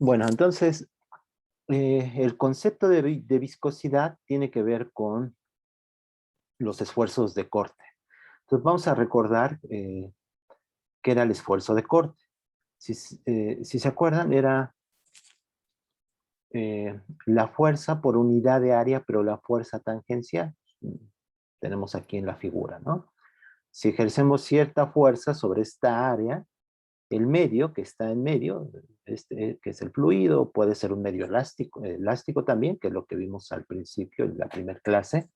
Bueno, entonces, el concepto de viscosidad tiene que ver con los esfuerzos de corte. Entonces, vamos a recordar qué era el esfuerzo de corte. Si se acuerdan, era la fuerza por unidad de área, pero la fuerza tangencial. Tenemos aquí en la figura, ¿no? Si ejercemos cierta fuerza sobre esta área, el medio que está en medio, que es el fluido, puede ser un medio elástico también, que es lo que vimos al principio en la primera clase,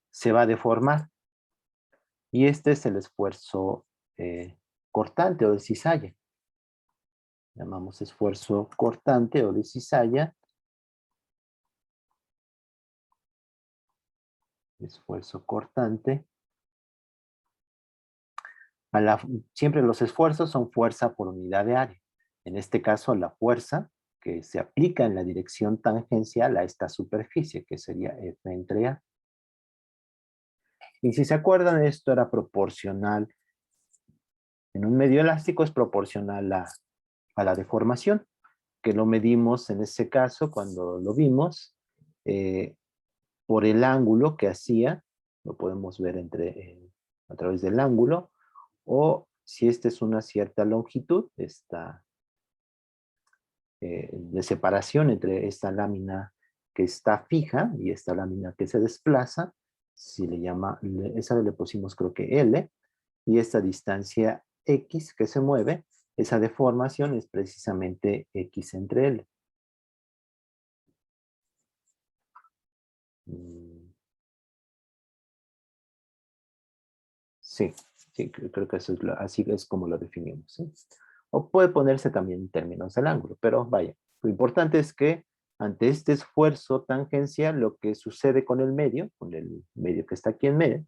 se va a deformar. Y este es el esfuerzo cortante o de cizalla. Llamamos esfuerzo cortante o de cizalla. Esfuerzo cortante. Siempre los esfuerzos son fuerza por unidad de área. En este caso, la fuerza que se aplica en la dirección tangencial a esta superficie, que sería F entre A. Y si se acuerdan, esto era proporcional. En un medio elástico es proporcional a la deformación, que lo medimos en ese caso cuando lo vimos, por el ángulo que hacía, lo podemos ver a través del ángulo, o si esta es una cierta longitud, esta de separación entre esta lámina que está fija y esta lámina que se desplaza, si le llama, esa le pusimos creo que L, y esta distancia X que se mueve, esa deformación es precisamente X entre L. Sí, sí, creo que eso es así es como lo definimos, ¿sí? O puede ponerse también en términos del ángulo, pero vaya, lo importante es que ante este esfuerzo tangencial, lo que sucede con el medio que está aquí en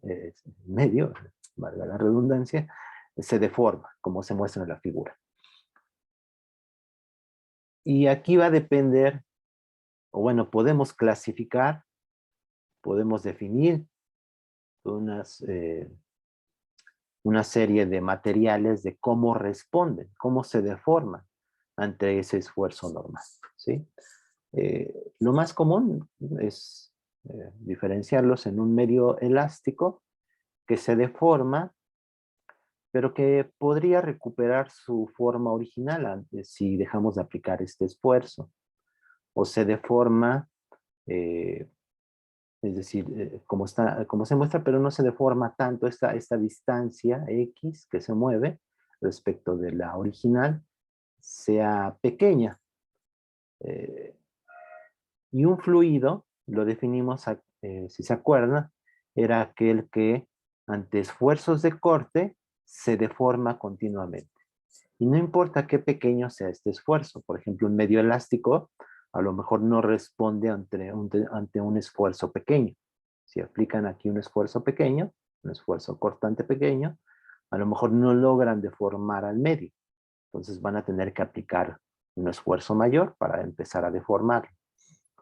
medio, valga la redundancia, se deforma, como se muestra en la figura. Y aquí va a depender, o bueno, podemos clasificar, podemos definir una serie de materiales de cómo responden, cómo se deforman ante ese esfuerzo normal, ¿sí? Lo más común es diferenciarlos en un medio elástico que se deforma, pero que podría recuperar su forma original si dejamos de aplicar este esfuerzo. O se deforma, eh, es decir, como se muestra, pero no se deforma tanto esta distancia X que se mueve respecto de la original, sea pequeña. Eh, y un fluido, lo definimos, si se acuerdan, era aquel que ante esfuerzos de corte se deforma continuamente. Y no importa qué pequeño sea este esfuerzo. Por ejemplo, un medio elástico a lo mejor no responde ante un esfuerzo pequeño. Si aplican aquí un esfuerzo pequeño, un esfuerzo cortante pequeño, a lo mejor no logran deformar al medio. Entonces van a tener que aplicar un esfuerzo mayor para empezar a deformarlo.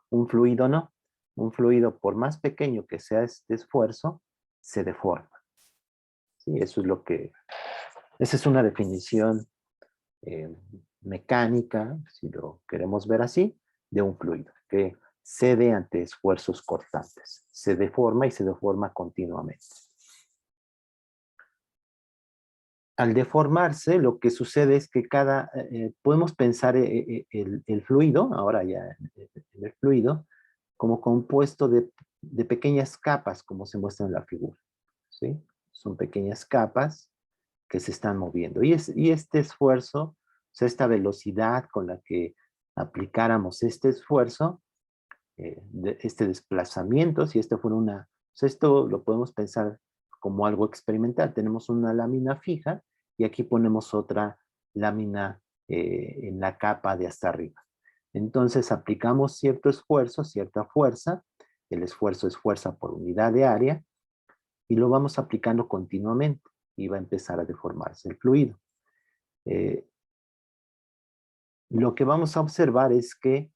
Un fluido no. Un fluido, por más pequeño que sea este esfuerzo, se deforma. ¿Sí? Esa es una definición eh, mecánica, si lo queremos ver así, de un fluido, que cede ante esfuerzos cortantes. Se deforma y se deforma continuamente. Al deformarse, lo que sucede es que podemos pensar el fluido, ahora ya el fluido, como compuesto de pequeñas capas, como se muestra en la figura, ¿sí? Son pequeñas capas que se están moviendo. Y este esfuerzo, o sea, esta velocidad con la que aplicáramos este esfuerzo, este desplazamiento, si esto fuera o sea, esto lo podemos pensar como algo experimental. Tenemos una lámina fija y aquí ponemos otra lámina en la capa de hasta arriba. Entonces aplicamos cierto esfuerzo, cierta fuerza, el esfuerzo es fuerza por unidad de área, y lo vamos aplicando continuamente y va a empezar a deformarse el fluido. Eh, lo que vamos a observar es que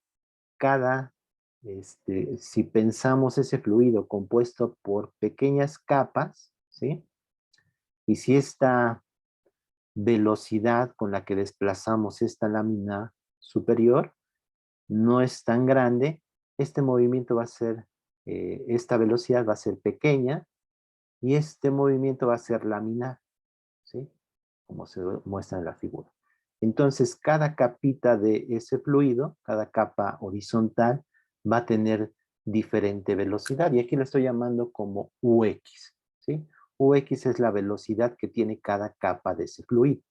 si pensamos ese fluido compuesto por pequeñas capas, ¿sí? Y si esta velocidad con la que desplazamos esta lámina superior no es tan grande, este movimiento va a ser, esta velocidad va a ser pequeña y este movimiento va a ser laminar, ¿sí? Como se muestra en la figura. Entonces, cada capita de ese fluido, cada capa horizontal, va a tener diferente velocidad. Y aquí lo estoy llamando como UX, ¿sí? UX es la velocidad que tiene cada capa de ese fluido.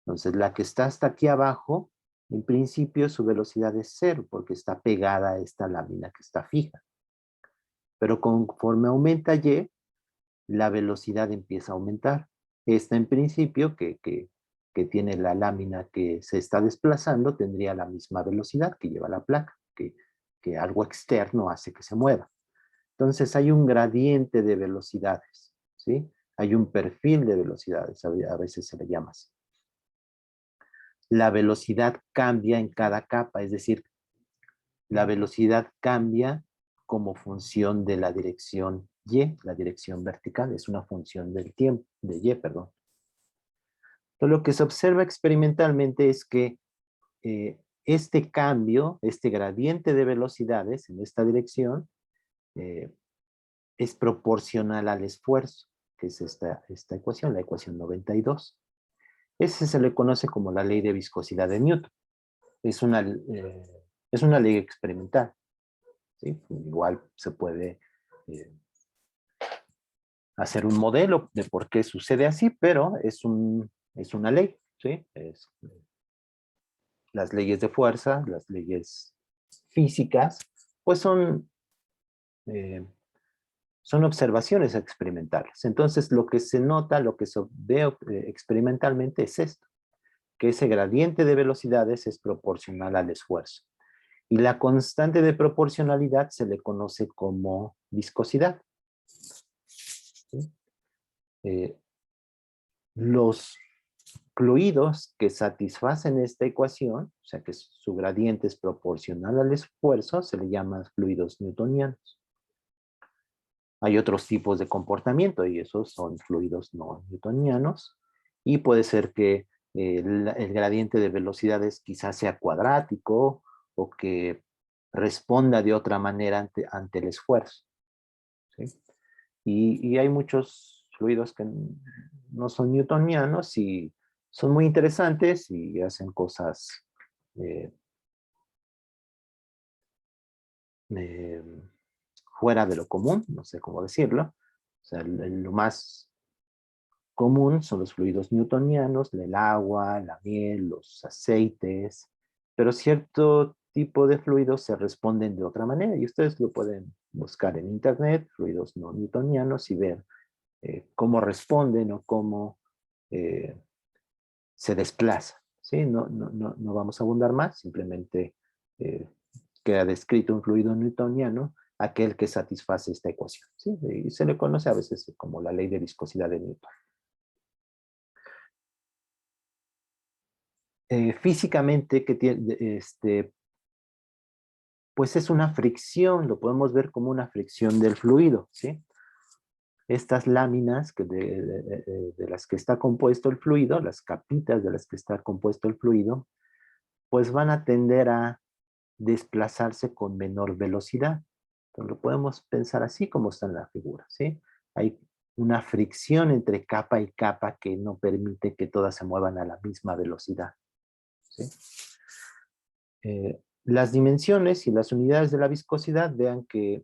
Entonces, la que está hasta aquí abajo, en principio su velocidad es cero, porque está pegada a esta lámina que está fija. Pero conforme aumenta Y, la velocidad empieza a aumentar. Esta en principio, que tiene la lámina que se está desplazando, tendría la misma velocidad que lleva la placa, que algo externo hace que se mueva. Entonces hay un gradiente de velocidades, ¿sí? Hay un perfil de velocidades, a veces se le llama así. La velocidad cambia en cada capa, es decir, la velocidad cambia como función de la dirección Y, la dirección vertical, es una función del tiempo, de Y, perdón. Entonces, lo que se observa experimentalmente es que este cambio, este gradiente de velocidades en esta dirección, eh, es proporcional al esfuerzo, que es esta ecuación, la ecuación 92. Ese se le conoce como la ley de viscosidad de Newton. Es una ley experimental, ¿sí? Igual se puede eh, hacer un modelo de por qué sucede así, pero es una ley, ¿sí? Las leyes de fuerza, las leyes físicas, pues eh, son observaciones experimentales. Entonces, lo que se nota, lo que se ve experimentalmente es esto, que ese gradiente de velocidades es proporcional al esfuerzo. Y la constante de proporcionalidad se le conoce como viscosidad. ¿Sí? Los fluidos que satisfacen esta ecuación, o sea que su gradiente es proporcional al esfuerzo, se le llaman fluidos newtonianos. Hay otros tipos de comportamiento y esos son fluidos no newtonianos. Y puede ser que el gradiente de velocidades quizás sea cuadrático o que responda de otra manera ante el esfuerzo, ¿sí? Y hay muchos fluidos que no son newtonianos y son muy interesantes y hacen cosas eh, eh, fuera de lo común, no sé cómo decirlo. O sea, lo más común son los fluidos newtonianos, el agua, la miel, los aceites, pero cierto tipo de fluidos se responden de otra manera y ustedes lo pueden buscar en internet, fluidos no newtonianos, y ver cómo responden o cómo eh, se desplaza, ¿sí? No vamos a abundar más, simplemente eh, queda descrito un fluido newtoniano, aquel que satisface esta ecuación, ¿sí? Y se le conoce a veces como la ley de viscosidad de Newton. Físicamente, que tiene, pues es una fricción, lo podemos ver como una fricción del fluido, ¿sí? Estas láminas de las que está compuesto el fluido, las capitas de las que está compuesto el fluido, pues van a tender a desplazarse con menor velocidad. Entonces lo podemos pensar así como está en la figura, ¿sí? Hay una fricción entre capa y capa que no permite que todas se muevan a la misma velocidad, ¿sí? Las dimensiones y las unidades de la viscosidad, vean que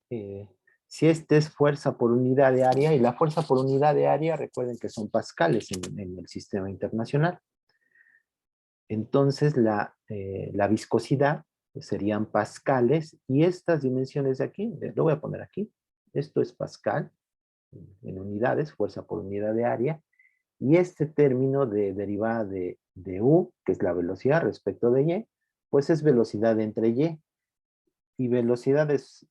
eh, si este es fuerza por unidad de área, y la fuerza por unidad de área, recuerden que son pascales en el sistema internacional. Entonces la viscosidad serían pascales, y estas dimensiones de aquí, lo voy a poner aquí, esto es pascal, en unidades, fuerza por unidad de área, y este término de derivada de U, que es la velocidad respecto de Y, pues es velocidad entre y velocidad es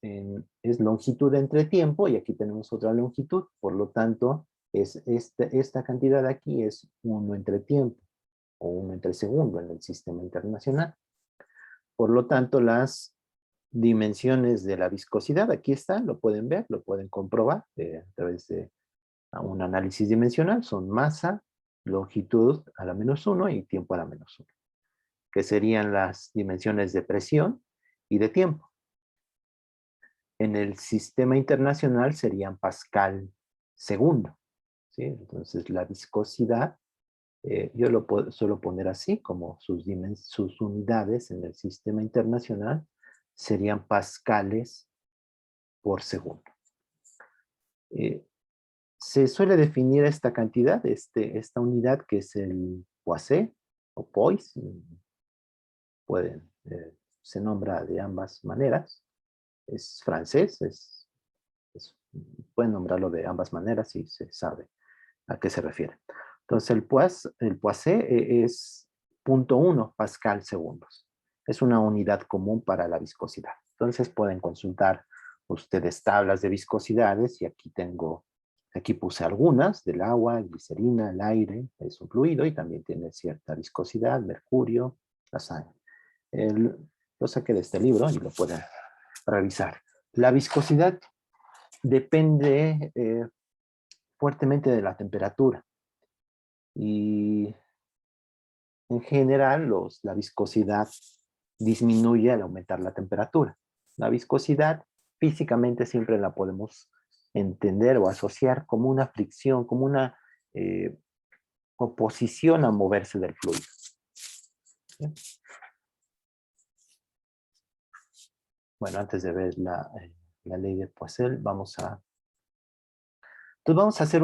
longitud entre tiempo, y aquí tenemos otra longitud, por lo tanto, esta cantidad de aquí es 1 entre tiempo, o 1 entre segundo en el sistema internacional. Por lo tanto, las dimensiones de la viscosidad, aquí están, lo pueden ver, lo pueden comprobar a través de un análisis dimensional, son masa, longitud a la -1 y tiempo a la -1. que serían las dimensiones de presión y de tiempo. En el sistema internacional serían Pascal segundo, ¿sí? Entonces la viscosidad, yo lo suelo poner así, como sus unidades en el sistema internacional serían pascales por segundo. Se suele definir esta cantidad, esta unidad que es el Poissé o Poise, se nombra de ambas maneras, es francés, pueden nombrarlo de ambas maneras y se sabe a qué se refiere. Entonces el Poissé es 0.1 Pascal segundos. Es una unidad común para la viscosidad. Entonces pueden consultar ustedes tablas de viscosidades y aquí puse algunas del agua, glicerina, el aire, es un fluido y también tiene cierta viscosidad, mercurio, la sangre. Lo saqué de este libro y lo pueden revisar. La viscosidad depende fuertemente de la temperatura. Y en general la viscosidad disminuye al aumentar la temperatura. La viscosidad físicamente siempre la podemos entender o asociar como una fricción, como una oposición a moverse del fluido. ¿Sí? Bueno, antes de ver la ley de Poiseuille, vamos a hacer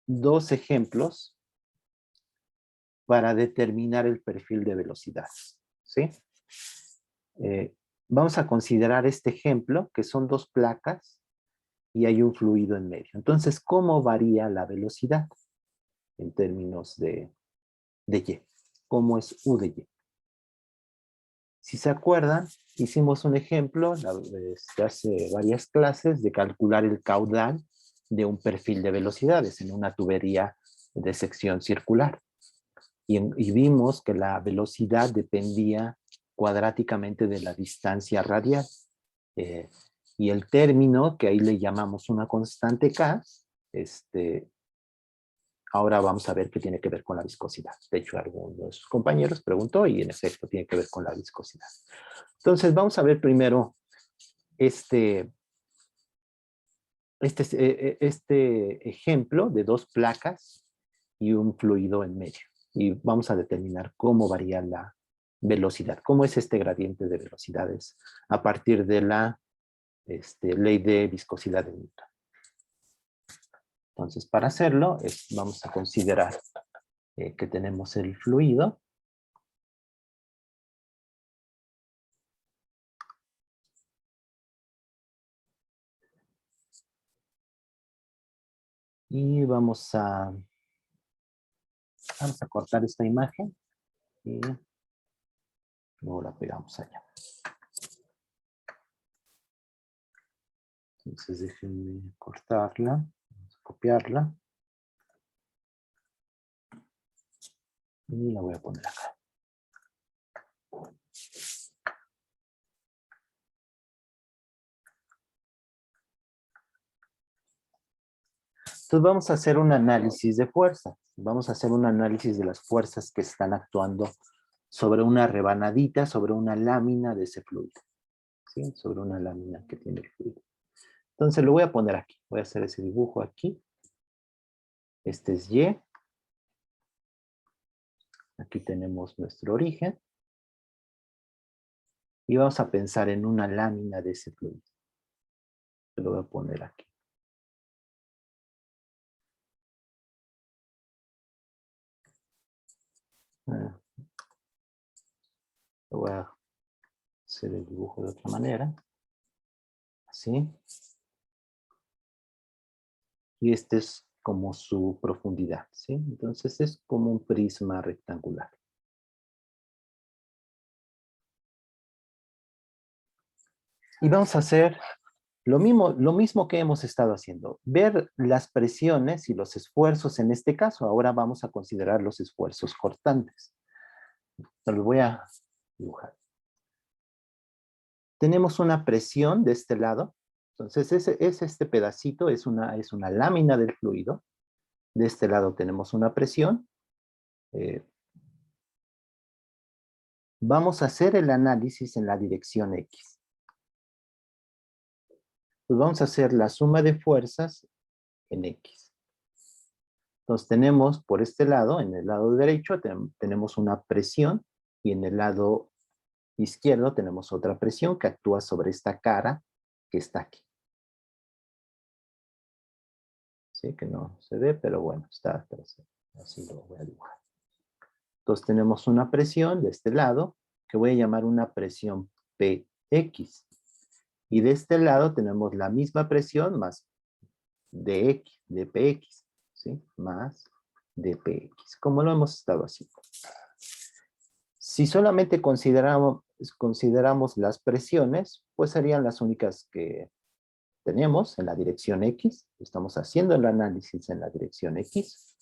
dos ejemplos para determinar el perfil de velocidad, ¿sí? Vamos a considerar este ejemplo, que son dos placas y hay un fluido en medio. Entonces, ¿cómo varía la velocidad en términos de Y? ¿Cómo es U de Y? Si se acuerdan, hicimos un ejemplo hace varias clases de calcular el caudal de un perfil de velocidades en una tubería de sección circular. Y vimos que la velocidad dependía cuadráticamente de la distancia radial. Y el término, que ahí le llamamos una constante K, ahora vamos a ver qué tiene que ver con la viscosidad. De hecho, alguno de sus compañeros preguntó y en efecto tiene que ver con la viscosidad. Entonces, vamos a ver primero este ejemplo de dos placas y un fluido en medio. Y vamos a determinar cómo varía la velocidad, cómo es este gradiente de velocidades a partir de la ley de viscosidad de Newton. Entonces, para hacerlo, vamos a considerar que tenemos el fluido. Y vamos a cortar esta imagen y luego la pegamos allá. Entonces déjenme cortarla, vamos a copiarla. Y la voy a poner acá. Entonces vamos a hacer un análisis de fuerzas. Vamos a hacer un análisis de las fuerzas que están actuando sobre una rebanadita, sobre una lámina de ese fluido. ¿Sí? Sobre una lámina que tiene el fluido. Entonces lo voy a poner aquí. Voy a hacer ese dibujo aquí. Este es Y. Aquí tenemos nuestro origen. Y vamos a pensar en una lámina de ese fluido. Lo voy a poner aquí. Voy a hacer el dibujo de otra manera. Así. Y este es como su profundidad, ¿sí? Entonces es como un prisma rectangular. Y vamos a hacer lo mismo que hemos estado haciendo. Ver las presiones y los esfuerzos en este caso. Ahora vamos a considerar los esfuerzos cortantes. Lo voy a dibujar. Tenemos una presión de este lado. Entonces este pedacito es una lámina del fluido. De este lado tenemos una presión. vamos a hacer el análisis en la dirección X. Pues vamos a hacer la suma de fuerzas en X. Entonces tenemos por este lado, en el lado derecho, tenemos una presión y en el lado izquierdo tenemos otra presión que actúa sobre esta cara que está aquí. Sí, que no se ve, pero bueno, está atrás. Así lo voy a dibujar. Entonces tenemos una presión de este lado que voy a llamar una presión PX. Y de este lado tenemos la misma presión más DX, dPX, ¿sí? Más dPX, como lo hemos estado haciendo. Si solamente consideramos las presiones, pues serían las únicas que tenemos en la dirección X. Estamos haciendo el análisis en la dirección X.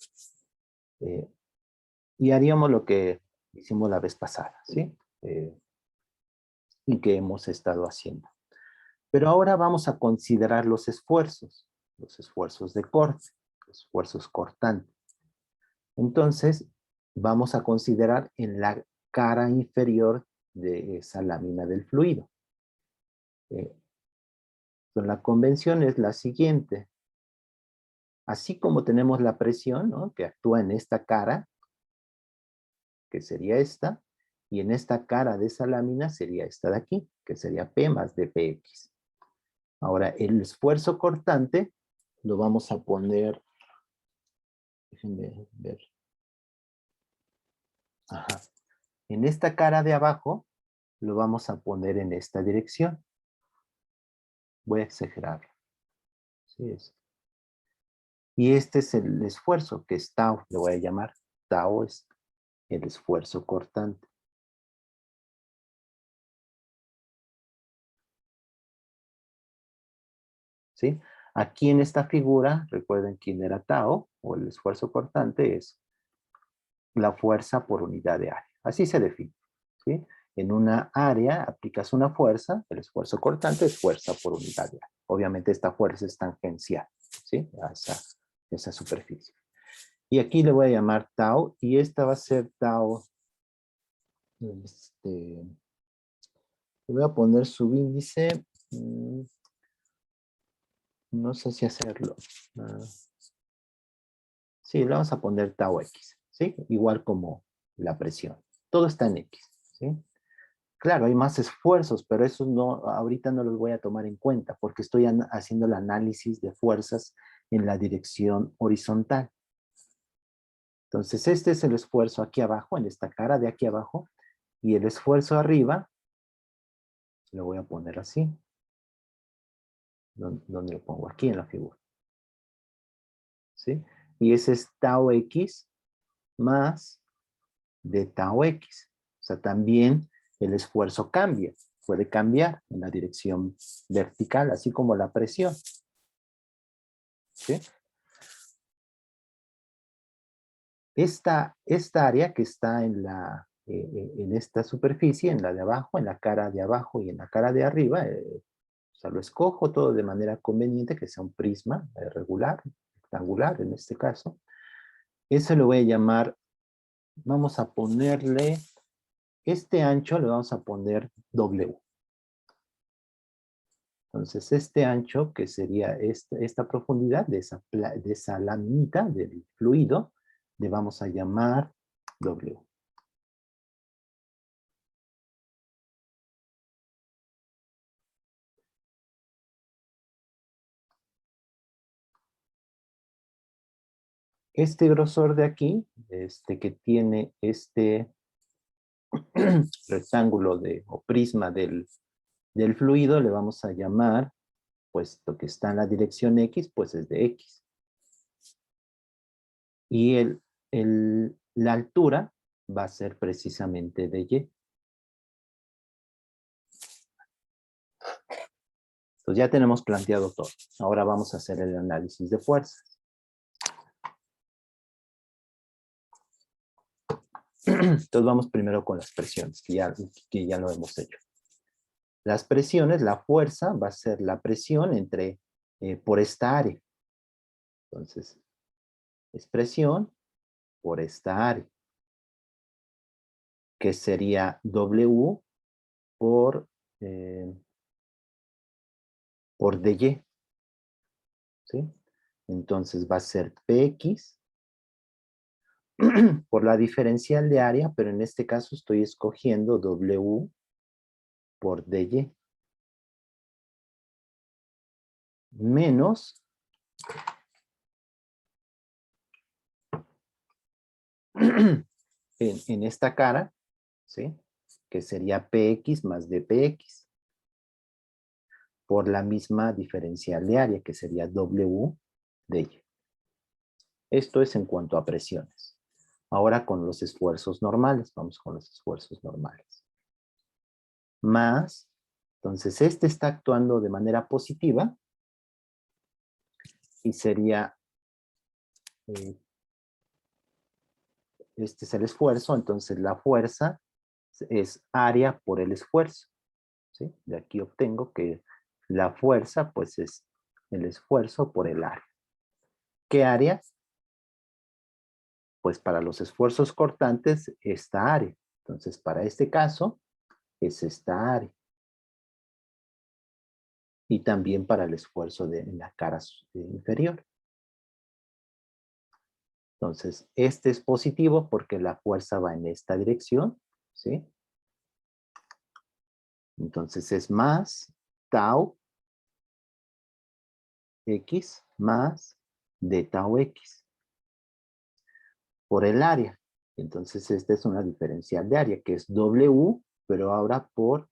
Y haríamos lo que hicimos la vez pasada, ¿sí? Y que hemos estado haciendo. Pero ahora vamos a considerar los esfuerzos de corte, los esfuerzos cortantes. Entonces, vamos a considerar en la cara inferior de esa lámina del fluido. La convención es la siguiente. Así como tenemos la presión, ¿no?, que actúa en esta cara, que sería esta, y en esta cara de esa lámina sería esta de aquí, que sería P más dPx. Ahora, el esfuerzo cortante lo vamos a poner, déjenme ver. Ajá. En esta cara de abajo lo vamos a poner en esta dirección. Voy a exagerar. Sí es. Y este es el esfuerzo, que es tau, le voy a llamar. Tau es el esfuerzo cortante. ¿Sí? Aquí en esta figura, recuerden quién era tau, o el esfuerzo cortante es la fuerza por unidad de área. Así se define. ¿Sí? En una área aplicas una fuerza, el esfuerzo cortante es fuerza por unidad de área. Obviamente esta fuerza es tangencial, ¿sí?, a esa superficie. Y aquí le voy a llamar tau, y esta va a ser tau, le voy a poner subíndice, no sé si hacerlo. Sí, le vamos a poner tau X, ¿sí? Igual como la presión. Todo está en X, ¿sí? Claro, hay más esfuerzos, pero esos no, ahorita no los voy a tomar en cuenta porque estoy haciendo el análisis de fuerzas en la dirección horizontal. Entonces, este es el esfuerzo aquí abajo, en esta cara de aquí abajo, y el esfuerzo arriba, lo voy a poner así. ¿Dónde lo pongo? Aquí en la figura. ¿Sí? Y ese es tau X más de tau X. O sea, también el esfuerzo cambia. Puede cambiar en la dirección vertical, así como la presión. ¿Sí? Esta área que está en esta superficie, en la de abajo, en la cara de abajo y en la cara de arriba, o sea, lo escojo todo de manera conveniente, que sea un prisma regular, rectangular en este caso. Eso lo voy a llamar, vamos a ponerle, este ancho le vamos a poner W. Entonces, este ancho, que sería esta profundidad de esa laminita del fluido, le vamos a llamar W. Este grosor de aquí, que tiene este rectángulo o prisma del fluido, le vamos a llamar, puesto que está en la dirección X, pues es de X. Y la altura va a ser precisamente de Y. Entonces ya tenemos planteado todo. Ahora vamos a hacer el análisis de fuerzas. Entonces vamos primero con las presiones, que ya lo hemos hecho. Las presiones, la fuerza va a ser la presión por esta área. Entonces, es presión por esta área. que sería W por dy, ¿sí? Entonces va a ser Px por la diferencial de área, pero en este caso estoy escogiendo W por dy. Menos en esta cara, ¿sí? Que sería Px más dPx. Por la misma diferencial de área, que sería W dy. Esto es en cuanto a presiones. Ahora con los esfuerzos normales, vamos con los esfuerzos normales. Más, entonces este está actuando de manera positiva y sería, este es el esfuerzo, entonces la fuerza es área por el esfuerzo, ¿sí? De aquí obtengo que la fuerza pues es el esfuerzo por el área. ¿Qué área? Pues para los esfuerzos cortantes, esta área. Entonces, para este caso, es esta área. Y también para el esfuerzo en la cara inferior. Entonces, este es positivo porque la fuerza va en esta dirección, ¿sí? Entonces, es más tau x más d tau x por el área. Entonces, esta es una diferencial de área, que es W, pero ahora por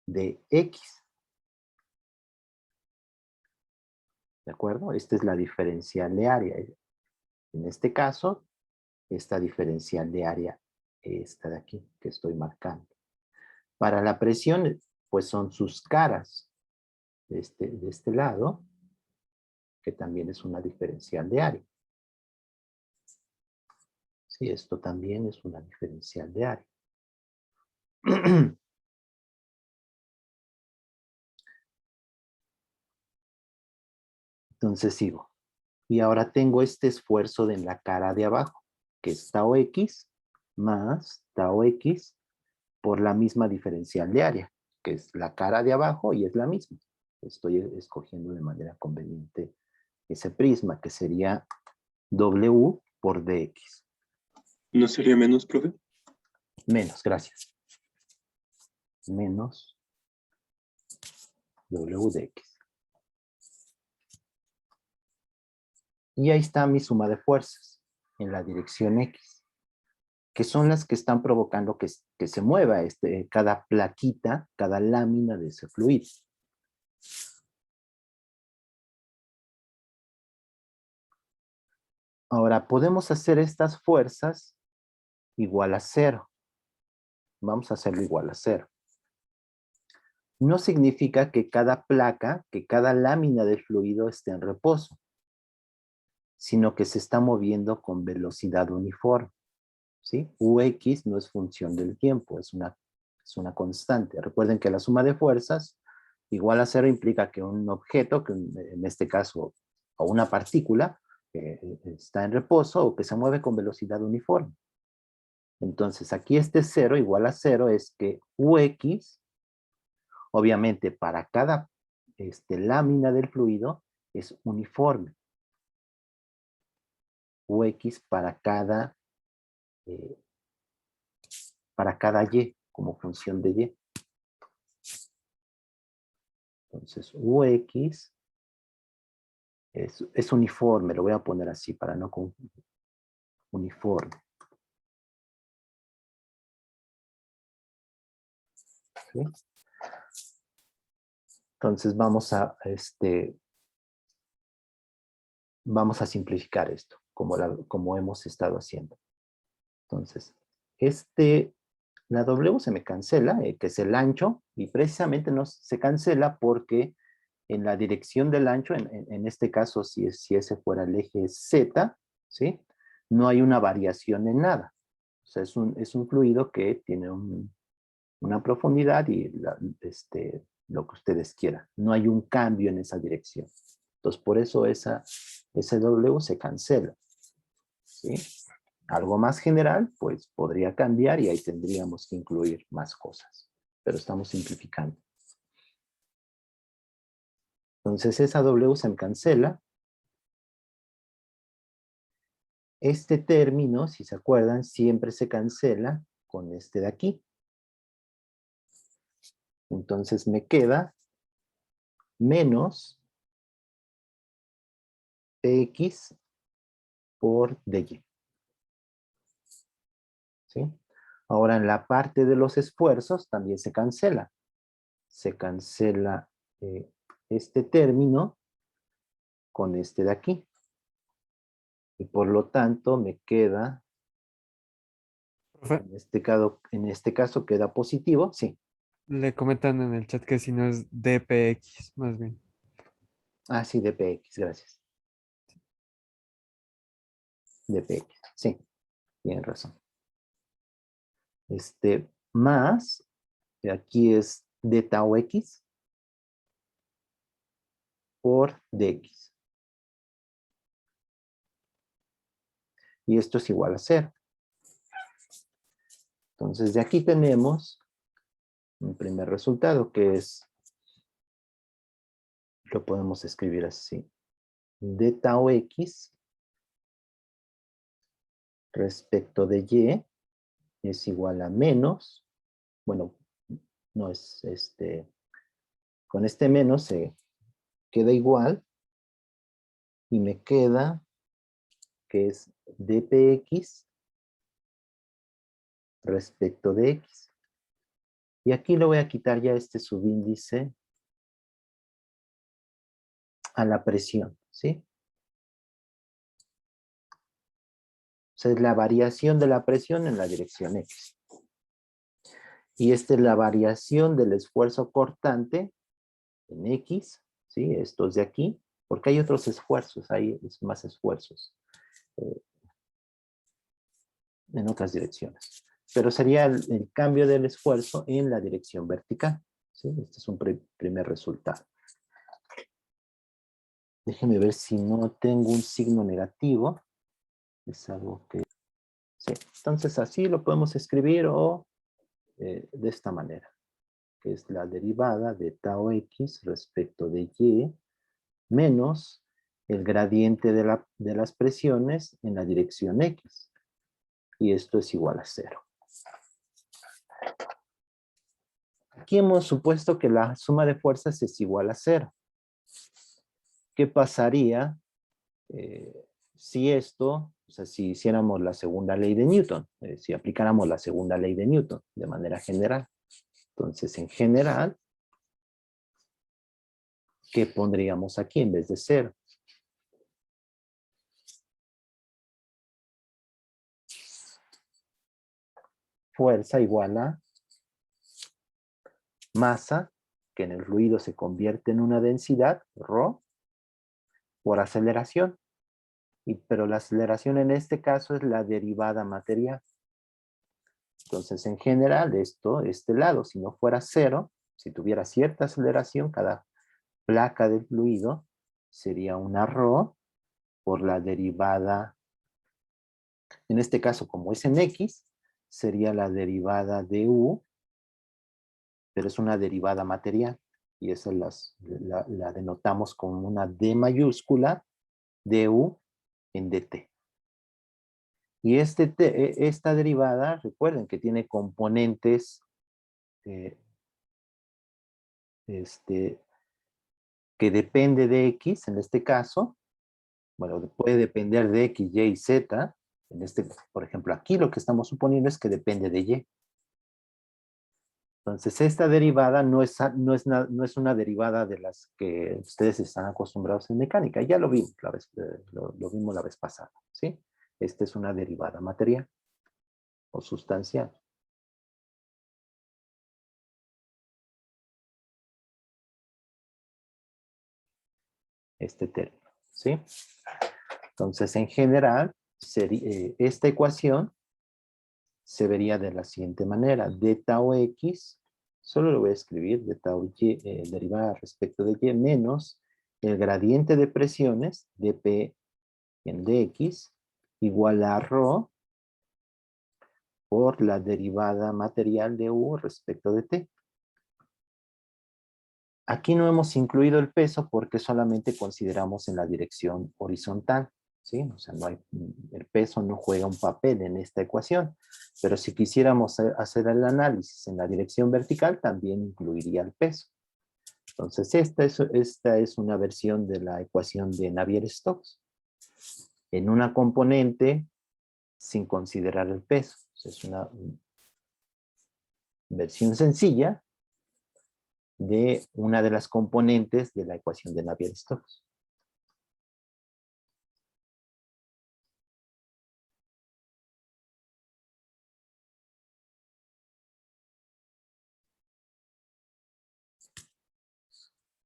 dx. ¿De acuerdo? Esta es la diferencial de área. En este caso, esta diferencial de área, esta de aquí, que estoy marcando. Para la presión, pues son sus caras de este lado, que también es una diferencial de área. Sí, esto también es una diferencial de área. Entonces sigo. Y ahora tengo este esfuerzo en la cara de abajo, que es tau x más tau x por la misma diferencial de área, que es la cara de abajo y es la misma. Estoy escogiendo de manera conveniente ese prisma, que sería W por dx. ¿No sería menos, profe? Menos, gracias. Menos W dx. Y ahí está mi suma de fuerzas en la dirección X, que son las que están provocando que se mueva cada plaquita, cada lámina de ese fluido. Ahora, podemos hacer estas fuerzas igual a 0. Vamos a hacerlo igual a 0. No significa que cada placa, que cada lámina del fluido esté en reposo, sino que se está moviendo con velocidad uniforme, ¿sí? Ux no es función del tiempo, es una constante. Recuerden que la suma de fuerzas igual a 0 implica que un objeto, que en este caso, o una partícula, está en reposo o que se mueve con velocidad uniforme. Entonces, aquí este 0 igual a 0 es que Ux, obviamente para cada lámina del fluido, es uniforme. Ux para cada y, como función de y. Entonces, Ux es uniforme, lo voy a poner así para no confundir. Uniforme. ¿Sí? Entonces vamos a simplificar esto, como hemos estado haciendo. Entonces, la W se me cancela, que es el ancho, y precisamente no se cancela porque en la dirección del ancho, en este caso, si ese fuera el eje Z, ¿sí? No hay una variación en nada. O sea, es un fluido que tiene una profundidad y lo que ustedes quieran. No hay un cambio en esa dirección. Entonces, por eso ese W se cancela, ¿sí? algo más general, pues podría cambiar y ahí tendríamos que incluir más cosas. Pero estamos simplificando. Entonces esa W se cancela. Este término, si se acuerdan, siempre se cancela con este de aquí. Entonces me queda menos px por dy. ¿Sí? Ahora en la parte de los esfuerzos también se cancela. Se cancela este término con este de aquí. Y por lo tanto me queda, Profe, en este caso queda positivo, sí. le comentan en el chat que si no es dpx, más bien. Ah, sí, dpx, gracias. Dpx, sí, tienen razón. Más, aquí es de tau x por dx. Y esto es igual a 0. Entonces de aquí tenemos un primer resultado que es, lo podemos escribir así, de tau x respecto de y es igual a menos, bueno, no es con este menos se queda igual y me queda que es dpx respecto de x. Y aquí le voy a quitar ya este subíndice a la presión, ¿sí? O sea, es la variación de la presión en la dirección x. Y esta es la variación del esfuerzo cortante en x, ¿sí? Estos de aquí, porque hay otros esfuerzos, hay más esfuerzos en otras direcciones. Pero sería el cambio del esfuerzo en la dirección vertical, ¿sí? Este es un primer resultado. Déjenme ver si no tengo un signo negativo. Es algo que... Sí, entonces así lo podemos escribir o de esta manera, que es la derivada de tau x respecto de y menos el gradiente de las presiones en la dirección x. Y esto es igual a 0. Aquí hemos supuesto que la suma de fuerzas es igual a 0. ¿Qué pasaría si esto, o sea, si hiciéramos la segunda ley de Newton, si aplicáramos la segunda ley de Newton de manera general? Entonces, en general, ¿qué pondríamos aquí en vez de 0? Fuerza igual a masa, que en el fluido se convierte en una densidad, ρ, por aceleración. Pero la aceleración en este caso es la derivada material. Entonces, en general, este lado, si no fuera 0, si tuviera cierta aceleración, cada placa del fluido sería una ρ por la derivada, en este caso, como es en x, sería la derivada de u, pero es una derivada material, y esa la denotamos con una D mayúscula, du en dt. Y esta derivada, recuerden que tiene componentes que depende de x, en este caso, bueno, puede depender de x, y y z, por ejemplo, aquí lo que estamos suponiendo es que depende de y. Entonces, esta derivada no es una derivada de las que ustedes están acostumbrados en mecánica. Ya lo vimos lo vimos la vez pasada, ¿sí? Esta es una derivada material o sustancial. Este término, ¿sí? Entonces, en general, esta ecuación se vería de la siguiente manera. De tau x, solo lo voy a escribir, de tau y, derivada respecto de y, menos el gradiente de presiones, dp en dx, igual a ρ por la derivada material de U respecto de T. Aquí no hemos incluido el peso porque solamente consideramos en la dirección horizontal, ¿sí? O sea, el peso no juega un papel en esta ecuación, pero si quisiéramos hacer el análisis en la dirección vertical, también incluiría el peso. Entonces, esta es una versión de la ecuación de Navier-Stokes. En una componente sin considerar el peso. Es una versión sencilla de una de las componentes de la ecuación de Navier-Stokes.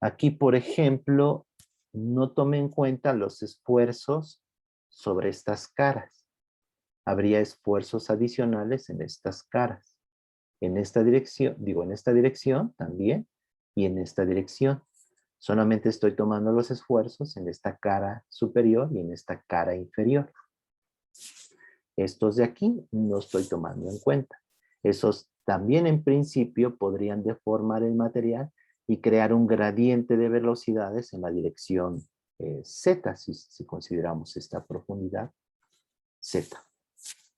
Aquí, por ejemplo, no tomé en cuenta los esfuerzos sobre estas caras. Habría esfuerzos adicionales en estas caras. En esta dirección también, y en esta dirección. Solamente estoy tomando los esfuerzos en esta cara superior y en esta cara inferior. Estos de aquí no estoy tomando en cuenta. Esos también en principio podrían deformar el material y crear un gradiente de velocidades en la dirección Z, si consideramos esta profundidad Z.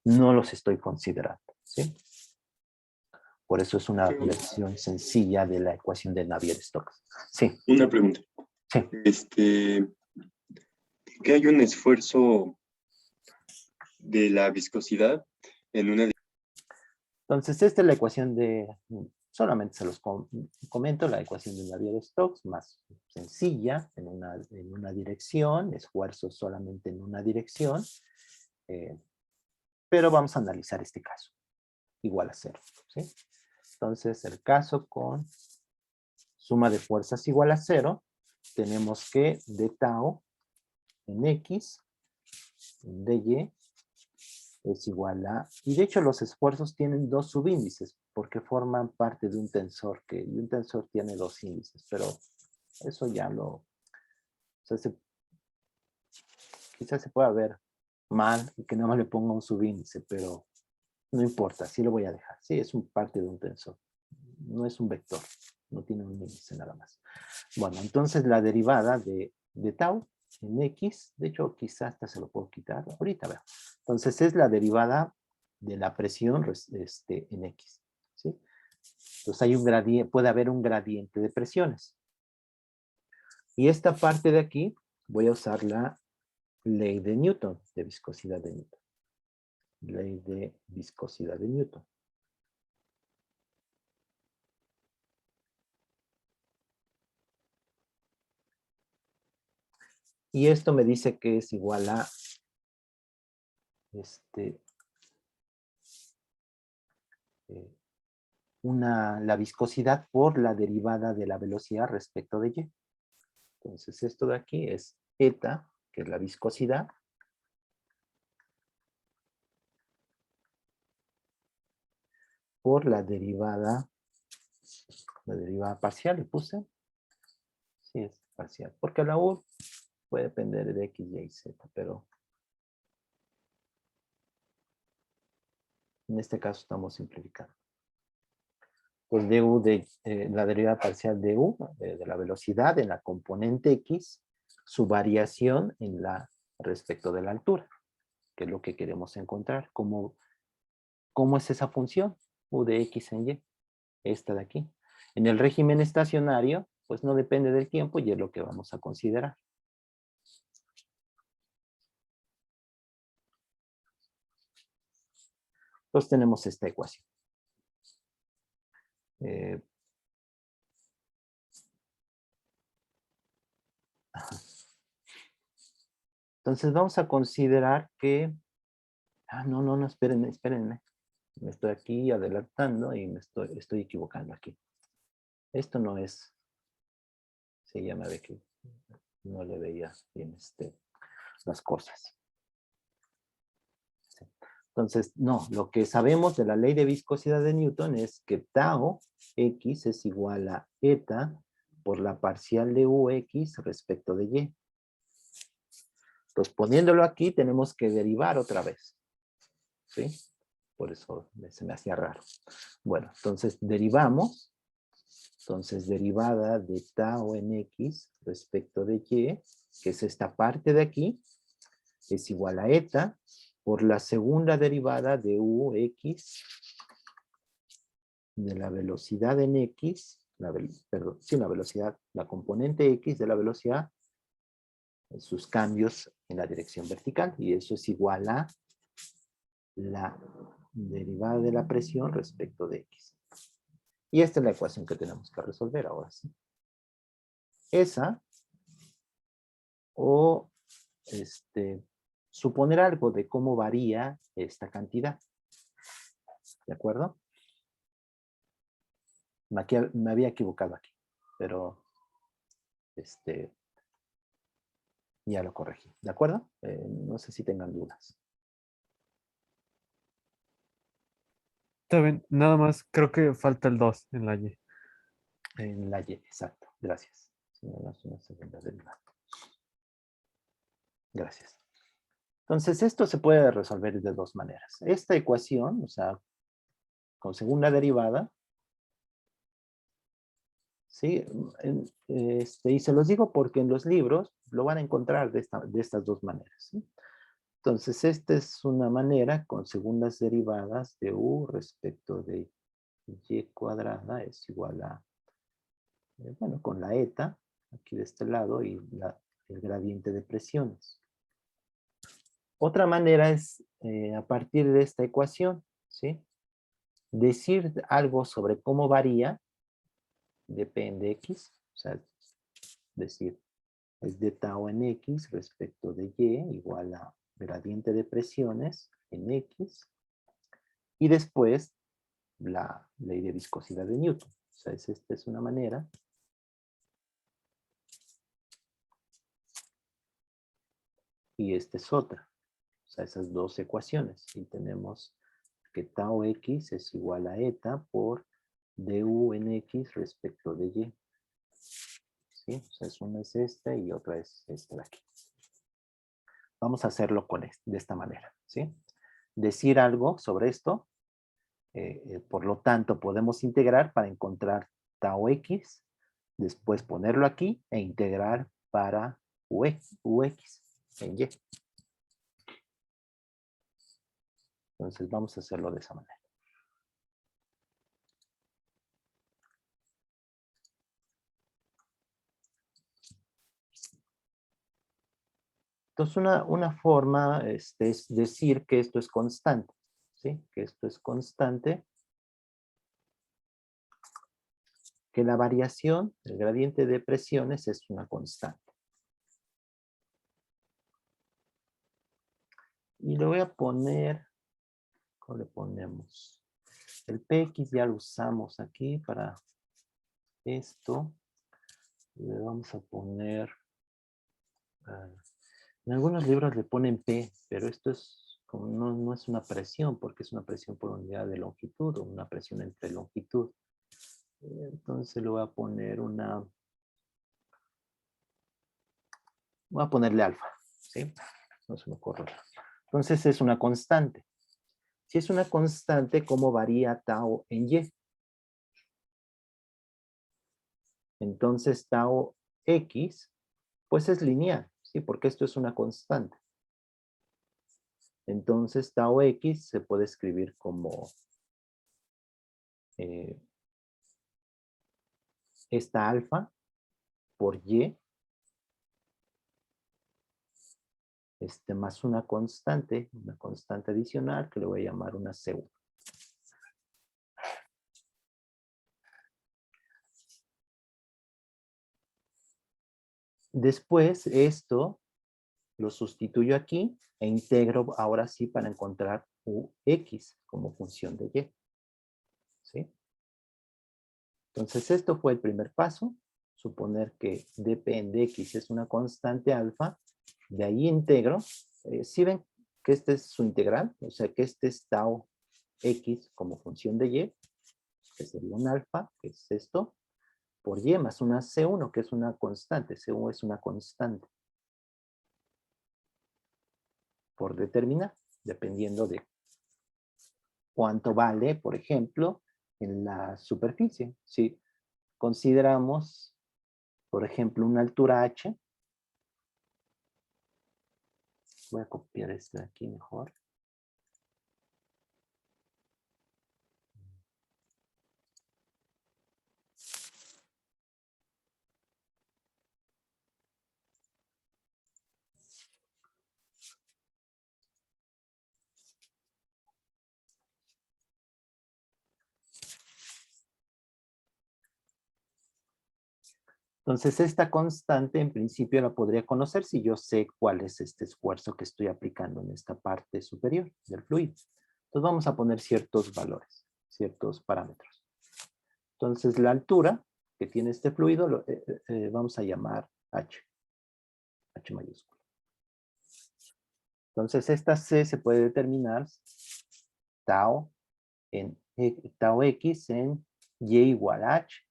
No los estoy considerando, ¿sí? Por eso es una versión sencilla de la ecuación de Navier-Stokes. Sí. Una pregunta. Sí. ¿Qué hay un esfuerzo de la viscosidad en una... Entonces, esta es la ecuación de... Solamente se los comento, la ecuación de Navier-Stokes, más sencilla, en una dirección, esfuerzo solamente en una dirección. Pero vamos a analizar este caso. Igual a 0, ¿sí? Entonces, el caso con suma de fuerzas igual a 0, tenemos que de tau en X, en dy, es igual a... Y de hecho los esfuerzos tienen dos subíndices, porque forman parte de un tensor, y un tensor tiene dos índices, pero eso ya lo... O sea, quizás se pueda ver mal y que nada más le ponga un subíndice, pero no importa, así lo voy a dejar. Sí, es parte de un tensor. No es un vector, no tiene un índice nada más. Bueno, entonces la derivada de tau en X, de hecho quizás hasta se lo puedo quitar, ahorita veo. Entonces es la derivada de la presión en X, ¿sí? Entonces hay un gradiente, puede haber un gradiente de presiones. Y esta parte de aquí voy a usar la ley de Newton, de viscosidad de Newton. Ley de viscosidad de Newton. Y esto me dice que es igual a la viscosidad por la derivada de la velocidad respecto de y. Entonces esto de aquí es eta, que es la viscosidad, por la derivada parcial, le puse. Sí, es parcial, porque la U puede depender de X, Y, Z, pero en este caso estamos simplificando. Pues du la derivada parcial de U, de la velocidad en la componente X, su variación en respecto de la altura, que es lo que queremos encontrar. ¿Cómo es esa función? U de X en Y, esta de aquí. En el régimen estacionario, pues no depende del tiempo y es lo que vamos a considerar. Entonces tenemos esta ecuación. Entonces vamos a considerar que... no, espérenme. Me estoy aquí adelantando y me estoy equivocando aquí. Esto no es... Sí, ya me ve que no le veía bien las cosas. Sí. Entonces, no, lo que sabemos de la ley de viscosidad de Newton es que tau X es igual a eta por la parcial de UX respecto de Y. Entonces, poniéndolo aquí, tenemos que derivar otra vez. ¿Sí? Por eso se me hacía raro. Bueno, entonces derivamos. Entonces, derivada de tau en x respecto de y, que es esta parte de aquí, es igual a eta por la segunda derivada de ux de la velocidad en x, la velocidad, la componente x de la velocidad, sus cambios en la dirección vertical, y eso es igual a la derivada de la presión respecto de x. Y esta es la ecuación que tenemos que resolver ahora sí. Esa, o suponer algo de cómo varía esta cantidad. ¿De acuerdo? Me había equivocado aquí, pero ya lo corregí. ¿De acuerdo? No sé si tengan dudas. Está bien, nada más creo que falta el 2 en la Y. En la Y, exacto. Gracias. Una segunda derivada. Gracias. Entonces, esto se puede resolver de dos maneras. Esta ecuación, o sea, con segunda derivada, ¿sí? Y se los digo porque en los libros lo van a encontrar de estas dos maneras, ¿sí? Entonces, esta es una manera con segundas derivadas de u respecto de y cuadrada es igual a, bueno, con la eta, aquí de este lado, y el gradiente de presiones. Otra manera es, a partir de esta ecuación, ¿sí? Decir algo sobre cómo varía, depende x, o sea, decir, es de tau en x respecto de y, igual a gradiente de presiones en x, y después la ley de viscosidad de Newton. O sea, esta es una manera. Y esta es otra. O sea, esas dos ecuaciones. Y tenemos que tau x es igual a eta por du en x respecto de y. ¿Sí? O sea, una es esta y otra es esta de aquí. Vamos a hacerlo de esta manera. ¿Sí? Decir algo sobre esto. Por lo tanto, podemos integrar para encontrar tau x. Después ponerlo aquí e integrar para ux en y. Entonces vamos a hacerlo de esa manera. Entonces una forma es decir que esto es constante, ¿sí? Que esto es constante, que la variación, el gradiente de presiones es una constante. Y le voy a poner, ¿cómo le ponemos? El px ya lo usamos aquí para esto. Le vamos a poner, en algunos libros le ponen p, pero esto es como no es una presión, porque es una presión por unidad de longitud o una presión entre longitud. Entonces le voy a poner voy a ponerle alfa, ¿sí? No se me ocurre. Entonces es una constante. Si es una constante, ¿cómo varía tau en y? Entonces tau x, pues es lineal, ¿sí? Porque esto es una constante. Entonces tau x se puede escribir como esta alfa por y, más una constante adicional que le voy a llamar una C1. Después esto lo sustituyo aquí e integro ahora sí para encontrar ux como función de y. ¿Sí? Entonces esto fue el primer paso. Suponer que dp de x es una constante alfa. De ahí integro. ¿Sí ven que este es su integral? O sea que este es tau x como función de y, que sería un alfa, que es esto, por y más una C1, que es una constante. C1 es una constante. Por determinar, dependiendo de cuánto vale, por ejemplo, en la superficie. Si consideramos, por ejemplo, una altura h, voy a copiar esto de aquí mejor. Entonces, esta constante en principio la podría conocer si yo sé cuál es este esfuerzo que estoy aplicando en esta parte superior del fluido. Entonces, vamos a poner ciertos valores, ciertos parámetros. Entonces, la altura que tiene este fluido vamos a llamar H. H mayúscula. Entonces, esta C se puede determinar tau X en Y igual a H.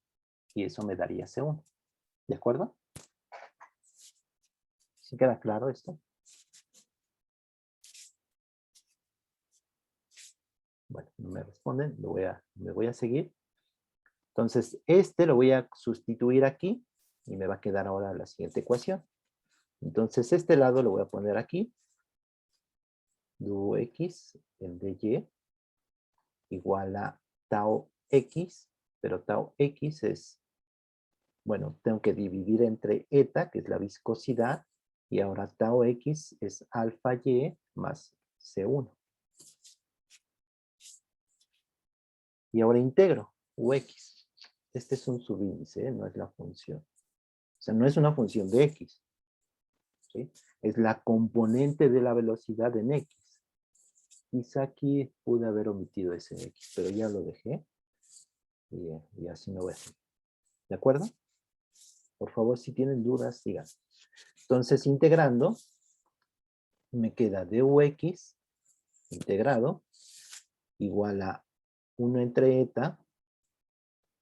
Y eso me daría C1. ¿De acuerdo? ¿Sí queda claro esto? Bueno, no me responden, me voy a seguir. Entonces, este lo voy a sustituir aquí y me va a quedar ahora la siguiente ecuación. Entonces, este lado lo voy a poner aquí. Du X, el de Y, igual a tau X, pero tau X es, bueno, tengo que dividir entre eta, que es la viscosidad, y ahora tau X es alfa Y más C1. Y ahora integro Ux. Este es un subíndice, no es la función. O sea, no es una función de X. ¿Sí? Es la componente de la velocidad en X. Quizá aquí pude haber omitido ese X, pero ya lo dejé. Y así no voy a hacer. ¿De acuerdo? Por favor, si tienen dudas, digan. Entonces, integrando, me queda dux integrado igual a 1 entre eta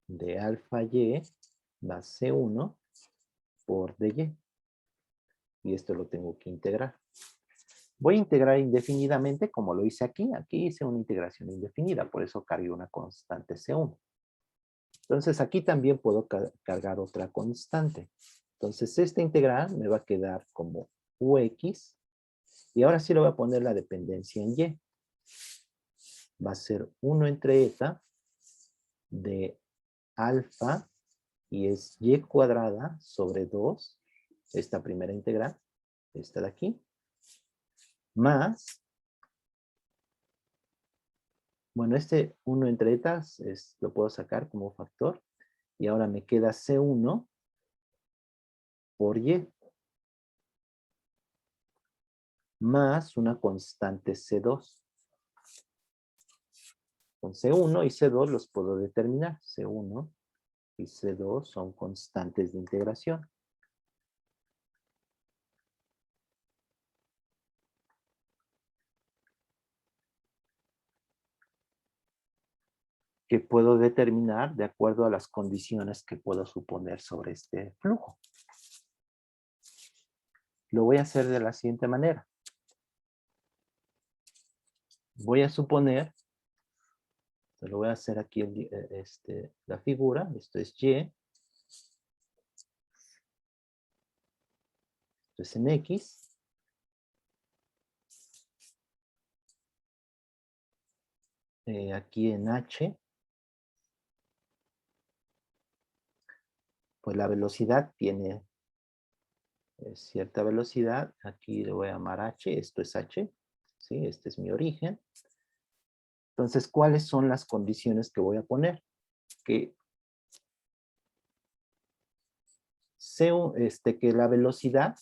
de alfa y más C1 por dy. Y esto lo tengo que integrar. Voy a integrar indefinidamente como lo hice aquí. Aquí hice una integración indefinida, por eso cargué una constante C1. Entonces aquí también puedo cargar otra constante. Entonces esta integral me va a quedar como ux. Y ahora sí le voy a poner la dependencia en y. Va a ser 1 entre eta de alfa y es y cuadrada sobre 2, esta primera integral, esta de aquí, más, bueno, este 1 entre eta lo puedo sacar como factor, y ahora me queda C1 por y, más una constante C2. Con C1 y C2 los puedo determinar. C1 y C2 son constantes de integración. Que puedo determinar de acuerdo a las condiciones que puedo suponer sobre este flujo. Lo voy a hacer de la siguiente manera. Voy a suponer, se lo voy a hacer aquí la figura, esto es Y, esto es en X, aquí en H, pues la velocidad tiene cierta velocidad, aquí le voy a llamar H, esto es H, ¿sí? Este es mi origen. Entonces, ¿cuáles son las condiciones que voy a poner? Que que la velocidad,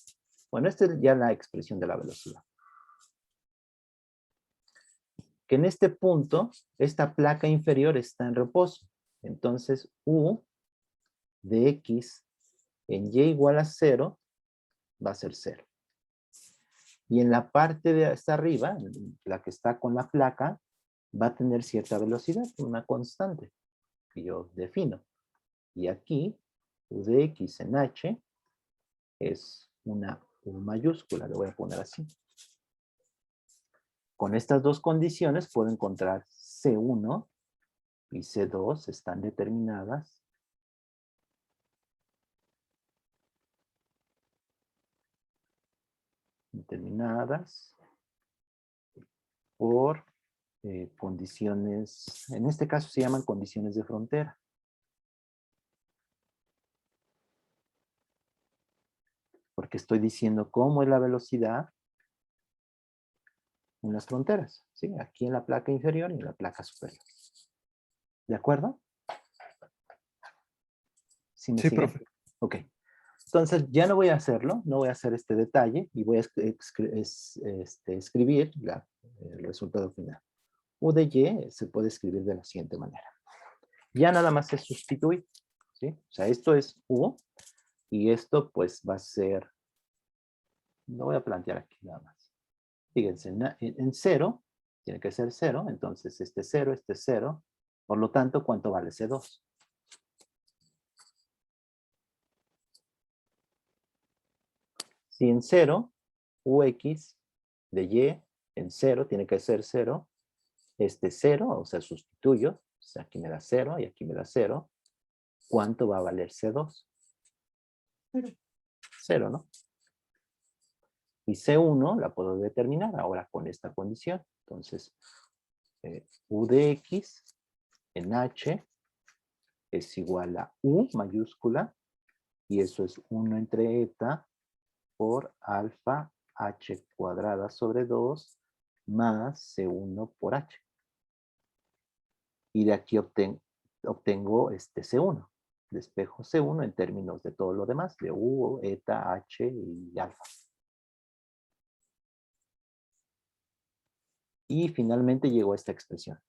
bueno, esta es ya la expresión de la velocidad. Que en este punto, esta placa inferior está en reposo. Entonces, U de X en Y igual a 0 va a ser 0. Y en la parte de hasta arriba, la que está con la placa, va a tener cierta velocidad, una constante que yo defino. Y aquí, U de X en H es una U mayúscula, lo voy a poner así. Con estas dos condiciones puedo encontrar C1 y C2 están determinadas por condiciones, en este caso se llaman condiciones de frontera. Porque estoy diciendo cómo es la velocidad en las fronteras, ¿sí? Aquí en la placa inferior y en la placa superior. ¿De acuerdo? ¿Sí me Sí, siguen? profe. Ok. Entonces ya no voy a hacerlo, no voy a hacer este detalle y voy a escribir el resultado final. U de Y se puede escribir de la siguiente manera. Ya nada más se sustituye, ¿sí? O sea, esto es U y esto pues va a ser, no voy a plantear aquí nada más. Fíjense, en 0, tiene que ser 0, entonces este 0, por lo tanto, ¿cuánto vale C2? Si en 0, UX de Y en 0 tiene que ser 0, este 0, o sea, sustituyo, o sea, aquí me da 0 y aquí me da 0, ¿cuánto va a valer C2? 0, ¿no? Y C1 la puedo determinar ahora con esta condición. Entonces, U de X en H es igual a U mayúscula, y eso es 1 entre eta por alfa H cuadrada sobre 2 más C1 por H. Y de aquí obtengo este C1. Despejo C1 en términos de todo lo demás, de U, eta, H y alfa. Y finalmente llegó a esta expresión.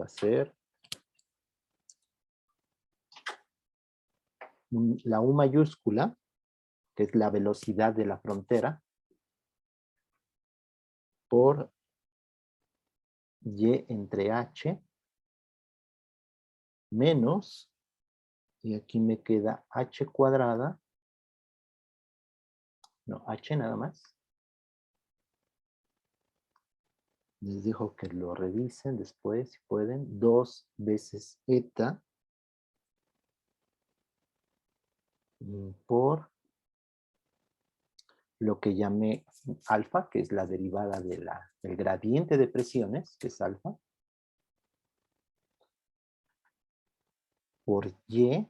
Va a ser la U mayúscula, que es la velocidad de la frontera, por Y entre H, menos, y aquí me queda H cuadrada, no, H nada más. Les dejo que lo revisen después, si pueden, 2 veces eta por lo que llamé alfa, que es la derivada del gradiente de presiones, que es alfa, por Y,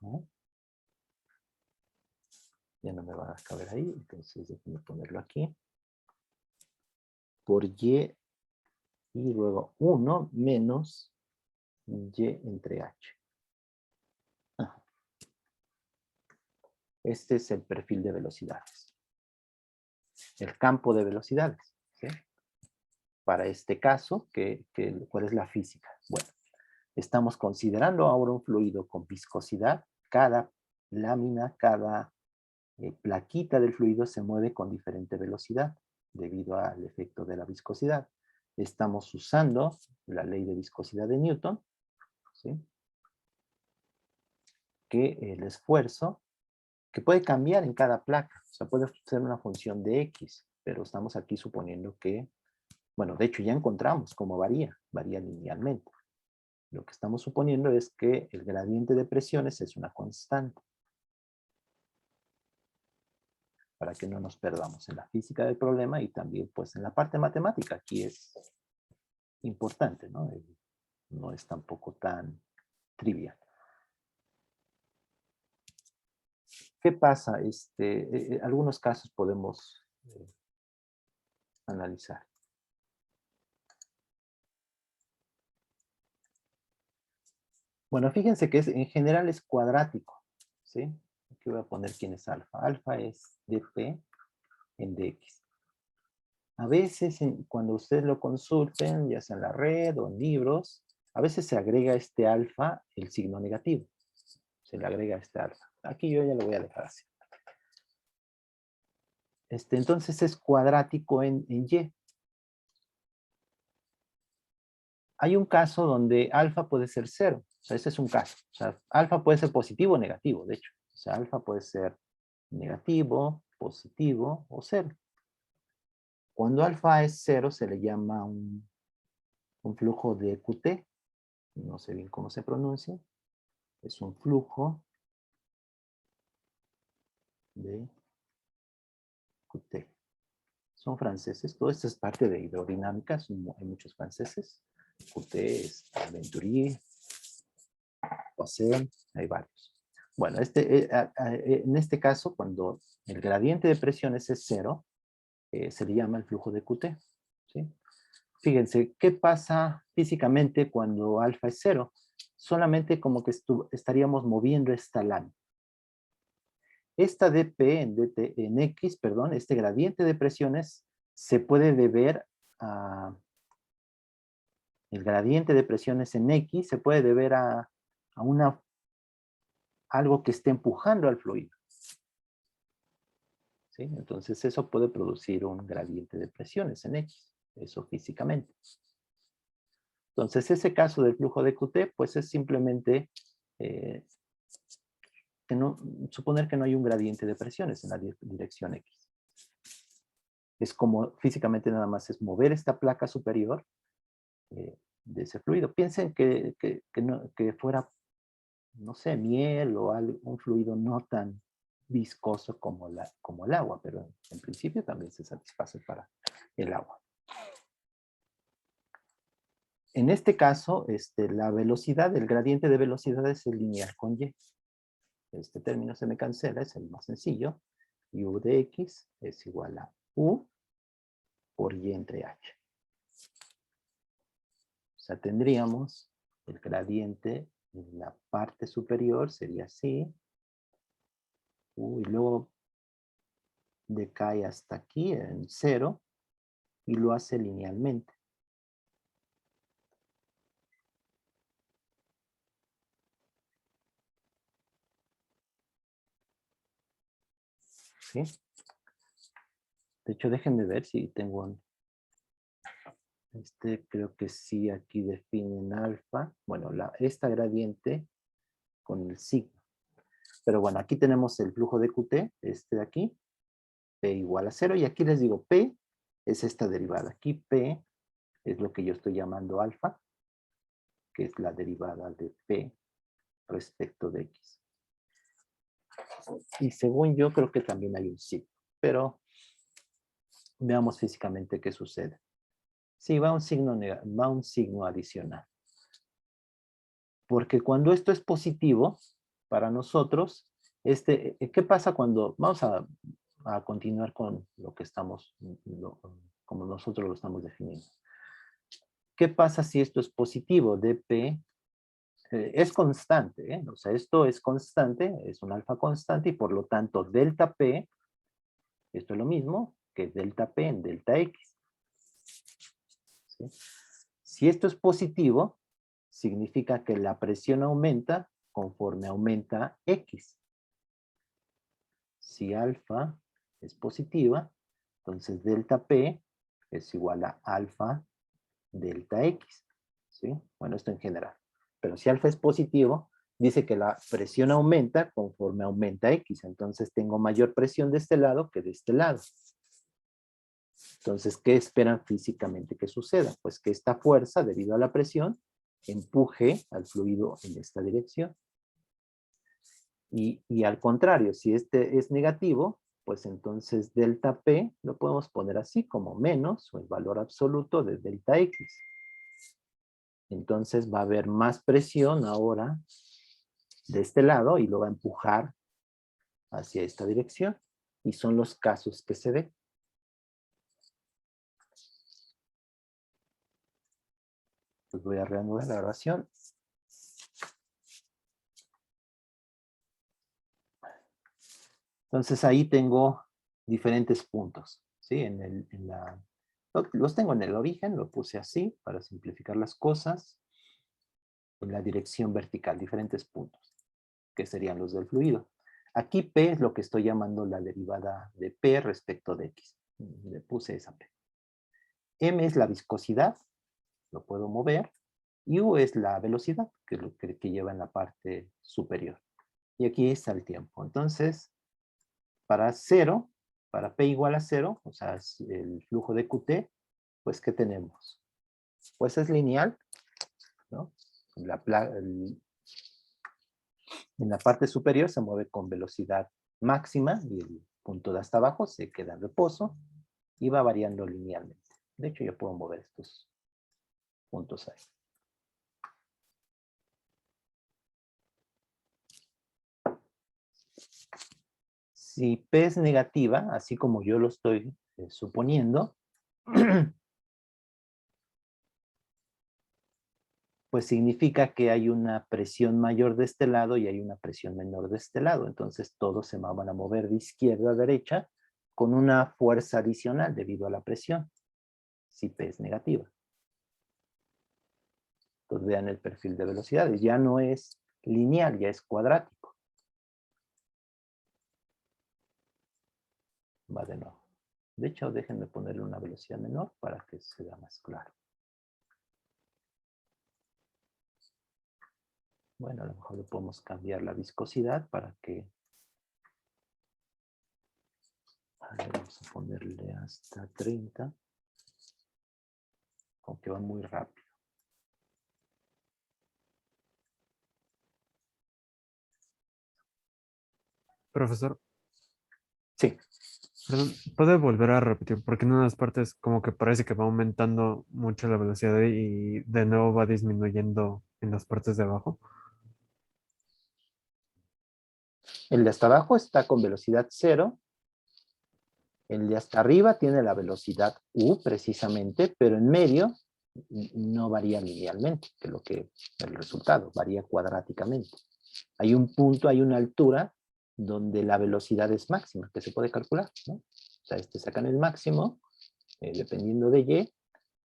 ¿no? Ya no me va a caber ahí, entonces déjenme ponerlo aquí, por Y, y luego 1 menos Y entre H. Ajá. Este es el perfil de velocidades. El campo de velocidades, ¿sí? Para este caso, ¿cuál es la física? Bueno, estamos considerando ahora un fluido con viscosidad. Cada lámina, cada plaquita del fluido se mueve con diferente velocidad debido al efecto de la viscosidad. Estamos usando la ley de viscosidad de Newton, ¿sí? Que el esfuerzo, que puede cambiar en cada placa, o sea, puede ser una función de X, pero estamos aquí suponiendo que, bueno, de hecho ya encontramos cómo varía linealmente. Lo que estamos suponiendo es que el gradiente de presiones es una constante. Para que no nos perdamos en la física del problema y también pues en la parte matemática. Aquí es importante, ¿no? No es tampoco tan trivial. ¿Qué pasa? Algunos casos podemos analizar. Bueno, fíjense que en general es cuadrático, ¿sí? Aquí voy a poner quién es alfa. Alfa es dp en dx. A veces, cuando ustedes lo consulten, ya sea en la red o en libros, a veces se agrega este alfa el signo negativo. Se le agrega este alfa. Aquí yo ya lo voy a dejar así. Entonces es cuadrático en Y. Hay un caso donde alfa puede ser 0. O sea, ese es un caso. O sea, alfa puede ser positivo o negativo, de hecho. O sea, alfa puede ser negativo, positivo o cero. Cuando alfa es cero se le llama un flujo de QT. No sé bien cómo se pronuncia. Es un flujo de QT. Son franceses. Todo esto es parte de hidrodinámica. Hay muchos franceses. QT es Venturi, Poisson, hay varios. Bueno, en este caso, cuando el gradiente de presiones es cero, se le llama el flujo de QT. ¿Sí? Fíjense, ¿qué pasa físicamente cuando alfa es cero? Solamente como que estaríamos moviendo esta lámina. Esta dP en X, perdón, este gradiente de presiones se puede deber a... El gradiente de presiones en X se puede deber a algo que esté empujando al fluido. ¿Sí? Entonces eso puede producir un gradiente de presiones en X, eso físicamente. Entonces ese caso del flujo de QT, pues es simplemente suponer que no hay un gradiente de presiones en la dirección X. Es como físicamente nada más es mover esta placa superior de ese fluido. Piensen que fuera, no sé, miel o un fluido no tan viscoso como el agua, pero en principio también se satisface para el agua. En este caso, la velocidad, el gradiente de velocidad es el lineal con Y. Este término se me cancela, es el más sencillo. Y U de X es igual a U por Y entre H. O sea, tendríamos el gradiente en la parte superior, sería así. Y luego decae hasta aquí en 0 y lo hace linealmente. ¿Sí? De hecho, déjenme ver si tengo un... creo que sí, aquí definen alfa. Bueno, esta gradiente con el signo. Pero bueno, aquí tenemos el flujo de QT, de aquí, P igual a 0. Y aquí les digo, P es esta derivada. Aquí P es lo que yo estoy llamando alfa, que es la derivada de P respecto de X. Y según yo, creo que también hay un signo. Pero veamos físicamente qué sucede. Sí, va un signo adicional. Porque cuando esto es positivo, para nosotros, ¿qué pasa cuando... Vamos a continuar con lo que estamos, como nosotros lo estamos definiendo. ¿Qué pasa si esto es positivo? dP es constante, o sea, esto es constante, es un alfa constante, y por lo tanto, delta P, esto es lo mismo que delta P en delta X. ¿Sí? Si esto es positivo, significa que la presión aumenta conforme aumenta X. Si alfa es positiva, entonces delta P es igual a alfa delta X. ¿Sí? Bueno, esto en general. Pero si alfa es positivo, dice que la presión aumenta conforme aumenta X. Entonces tengo mayor presión de este lado que de este lado. Entonces, ¿qué esperan físicamente que suceda? Pues que esta fuerza, debido a la presión, empuje al fluido en esta dirección. Y al contrario, si este es negativo, pues entonces delta P lo podemos poner así como menos o el valor absoluto de delta X. Entonces va a haber más presión ahora de este lado y lo va a empujar hacia esta dirección. Y son los casos que se ven. Pues voy a reanudar la grabación. Entonces ahí tengo diferentes puntos. ¿Sí? Los tengo en el origen, lo puse así para simplificar las cosas. En la dirección vertical, diferentes puntos, que serían los del fluido. Aquí P es lo que estoy llamando la derivada de P respecto de X. Le puse esa P. M es la viscosidad, lo puedo mover. Y U es la velocidad, que es lo que lleva en la parte superior. Y aquí está el tiempo. Entonces, para 0, para P igual a 0, o sea, es el flujo de QT, pues, ¿qué tenemos? Pues es lineal, ¿no? En la parte superior se mueve con velocidad máxima y el punto de hasta abajo se queda en reposo y va variando linealmente. De hecho, yo puedo mover estos puntos ahí. Si P es negativa, así como yo lo estoy suponiendo, pues significa que hay una presión mayor de este lado y hay una presión menor de este lado. Entonces todos se van a mover de izquierda a derecha con una fuerza adicional debido a la presión, si P es negativa. Entonces vean el perfil de velocidades. Ya no es lineal, ya es cuadrático. Va de nuevo. De hecho, déjenme ponerle una velocidad menor para que se vea más claro. Bueno, a lo mejor le podemos cambiar la viscosidad para que... A ver, vamos a ponerle hasta 30. Aunque va muy rápido. Profesor, Sí. perdón, ¿puede volver a repetir? Porque en unas partes como que parece que va aumentando mucho la velocidad y de nuevo va disminuyendo en las partes de abajo. El de hasta abajo está con velocidad 0. El de hasta arriba tiene la velocidad U precisamente, pero en medio no varía linealmente, que es lo que el resultado, varía cuadráticamente. Hay un punto, hay una altura donde la velocidad es máxima, que se puede calcular, ¿no? O sea, sacan el máximo, dependiendo de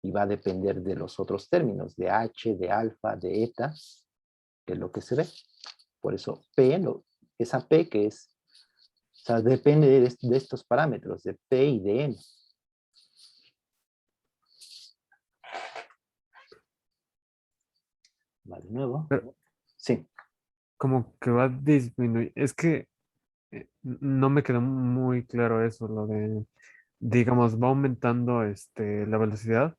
y va a depender de los otros términos, de H, de alfa, de eta, que es lo que se ve. Por eso P, esa P que es, o sea, depende de estos parámetros, de P y de N. Va de nuevo. Pero Sí. como que va a disminuir. Es que no me quedó muy claro eso, lo de, digamos, va aumentando la velocidad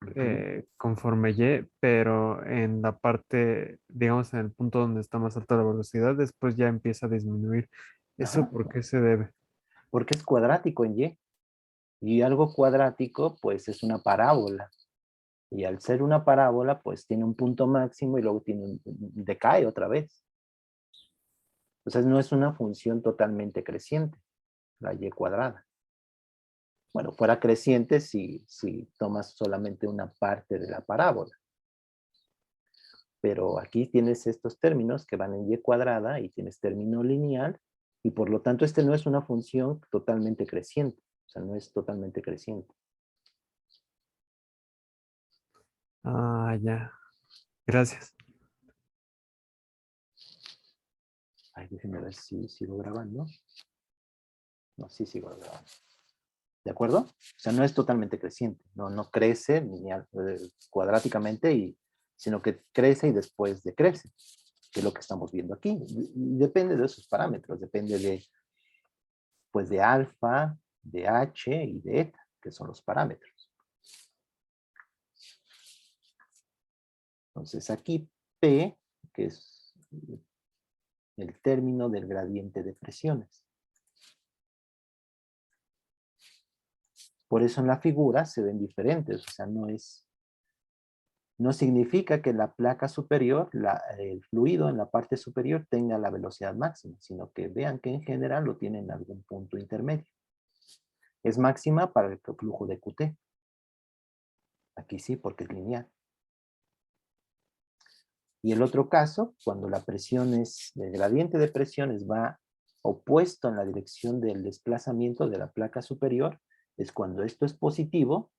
Ujú. conforme Y, pero en la parte, digamos, en el punto donde está más alta la velocidad, después ya empieza a disminuir. ¿Eso Ajá. por qué se debe? Porque es cuadrático en Y. Y algo cuadrático, pues es una parábola. Y al ser una parábola, pues tiene un punto máximo y luego decae otra vez. Entonces no es una función totalmente creciente, la Y cuadrada. Bueno, fuera creciente si tomas solamente una parte de la parábola. Pero aquí tienes estos términos que van en Y cuadrada y tienes término lineal y por lo tanto este no es una función totalmente creciente. O sea, no es totalmente creciente. Ah, ya. Gracias. Ay, déjenme ver si sigo grabando. No, sí sigo grabando. ¿De acuerdo? O sea, no es totalmente creciente. No crece cuadráticamente, sino que crece y después decrece, que es lo que estamos viendo aquí. Depende de esos parámetros, depende pues de alfa, de H y de eta, que son los parámetros. Entonces aquí P, que es el término del gradiente de presiones. Por eso en la figura se ven diferentes, o sea, no significa que la placa superior, el fluido en la parte superior tenga la velocidad máxima, sino que vean que en general lo tiene en algún punto intermedio. Es máxima para el flujo de QT. Aquí sí, porque es lineal. Y el otro caso, cuando la presión el gradiente de presiones va opuesto en la dirección del desplazamiento de la placa superior, es cuando esto es positivo.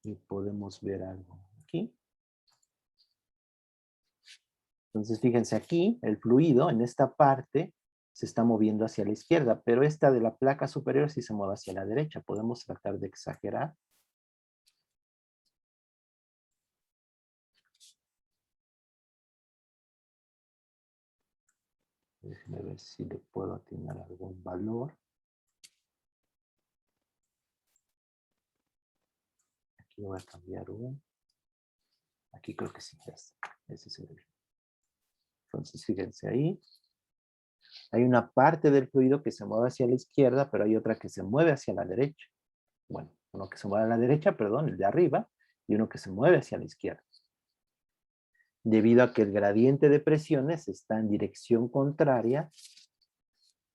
Y podemos ver algo aquí. Entonces, fíjense aquí, el fluido en esta parte se está moviendo hacia la izquierda, pero esta de la placa superior sí se mueve hacia la derecha. Podemos tratar de exagerar. Déjenme ver si le puedo atinar algún valor. Aquí voy a cambiar un. Aquí creo que sí, ese es el. Entonces, fíjense ahí. Hay una parte del fluido que se mueve hacia la izquierda, pero hay otra que se mueve hacia la derecha. Bueno, uno que se mueve a la derecha, perdón, el de arriba, y uno que se mueve hacia la izquierda. Debido a que el gradiente de presiones está en dirección contraria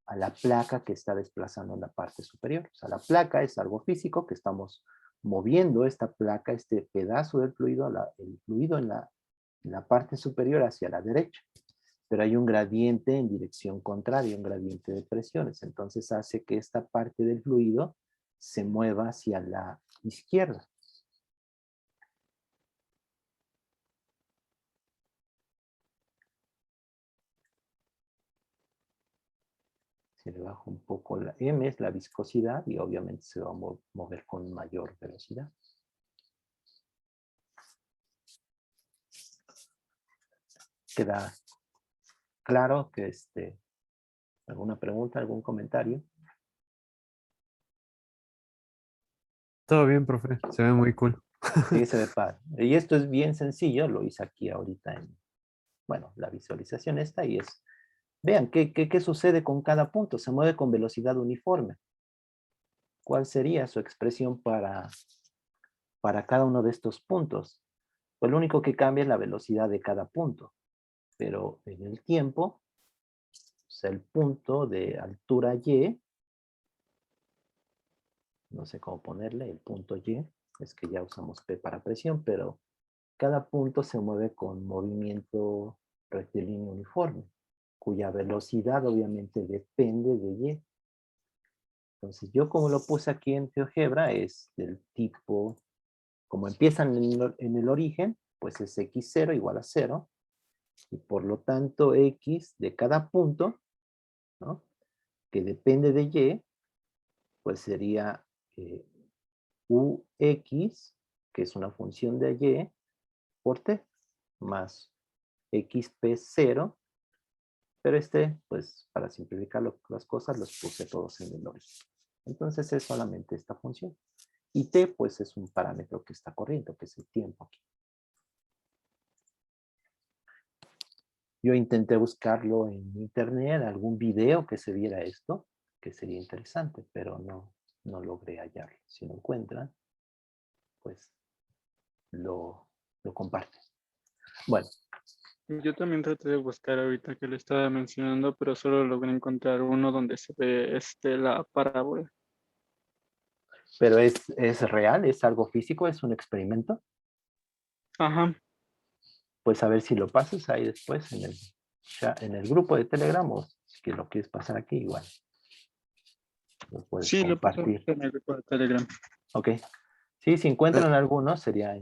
a la placa que está desplazando en la parte superior. O sea, la placa es algo físico que estamos moviendo esta placa, este pedazo del fluido, el fluido en la parte superior hacia la derecha. Pero hay un gradiente en dirección contraria, un gradiente de presiones. Entonces hace que esta parte del fluido se mueva hacia la izquierda. Si le bajo un poco la M, es la viscosidad, y obviamente se va a mover con mayor velocidad. ¿Queda claro que alguna pregunta, algún comentario? Todo bien, profe. Se ve muy cool. Sí, se ve padre. Y esto es bien sencillo, lo hice aquí ahorita bueno, la visualización esta, y es, vean, ¿qué sucede con cada punto? Se mueve con velocidad uniforme. ¿Cuál sería su expresión para cada uno de estos puntos? Pues lo único que cambia es la velocidad de cada punto, pero en el tiempo, o sea, el punto de altura Y, no sé cómo ponerle, el punto Y, es que ya usamos P para presión, pero cada punto se mueve con movimiento rectilíneo uniforme, cuya velocidad obviamente depende de Y. Entonces yo como lo puse aquí en GeoGebra es del tipo, como empiezan en el origen, pues es x0 igual a 0, y por lo tanto x de cada punto, ¿no?, que depende de Y, pues sería ux, que es una función de Y, por t, más xp0, pero pues para simplificar las cosas, los puse todos en el origen. Entonces es solamente esta función. Y t, pues es un parámetro que está corriendo, que es el tiempo aquí. Yo intenté buscarlo en internet, algún video que se viera esto, que sería interesante, pero no logré hallarlo. Si lo encuentran, pues lo comparten. Bueno, Yo también traté de buscar ahorita que le estaba mencionando, pero solo logré encontrar uno donde se ve la parábola. pero es real, es algo físico, es un experimento. Ajá. Pues a ver si lo pasas ahí después en el grupo de Telegram, o si lo quieres pasar aquí, igual. Lo puedes Sí, lo puso compartir. en el grupo de Telegram. Ok. Sí, si Eh, encuentran algunos, sería...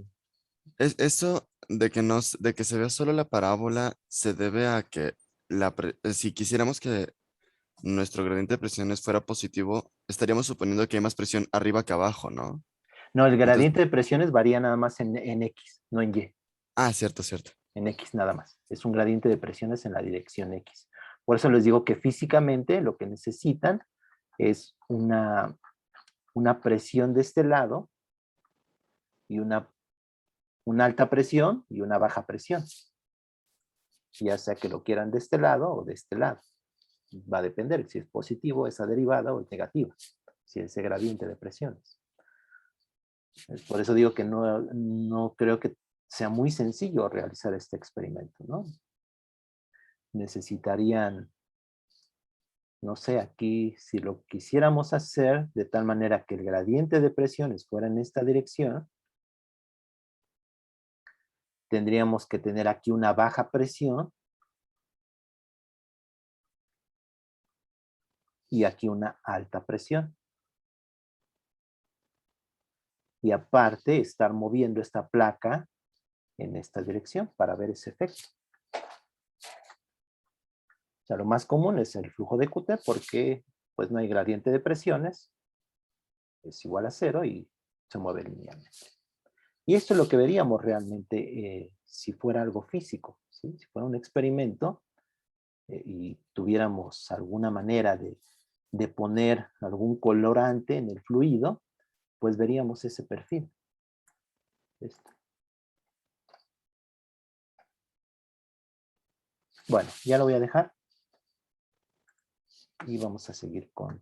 Es eso de que de que se vea solo la parábola se debe a que si quisiéramos que nuestro gradiente de presiones fuera positivo, estaríamos suponiendo que hay más presión arriba que abajo, ¿no? No, el Entonces, gradiente de presiones varía nada más en X, no en Y. cierto, cierto. En X nada más. Es un gradiente de presiones en la dirección X. Por eso les digo que físicamente lo que necesitan es una presión de este lado y una alta presión y una baja presión. Ya sea que lo quieran de este lado o de este lado. Va a depender si es positivo esa derivada o es negativa, si ese gradiente de presiones. Por eso digo que no creo que sea muy sencillo realizar este experimento, ¿no? Necesitarían, no sé, aquí si lo quisiéramos hacer de tal manera que el gradiente de presiones fuera en esta dirección, tendríamos que tener aquí una baja presión y aquí una alta presión. Y aparte estar moviendo esta placa en esta dirección para ver ese efecto. O sea, lo más común es el flujo de Qt porque pues no hay gradiente de presiones, es igual a 0 y se mueve linealmente. Y esto es lo que veríamos realmente si fuera algo físico, ¿sí? Si fuera un experimento, y tuviéramos alguna manera de poner algún colorante en el fluido, pues veríamos ese perfil. Esto. Bueno, ya lo voy a dejar. Y vamos a seguir con...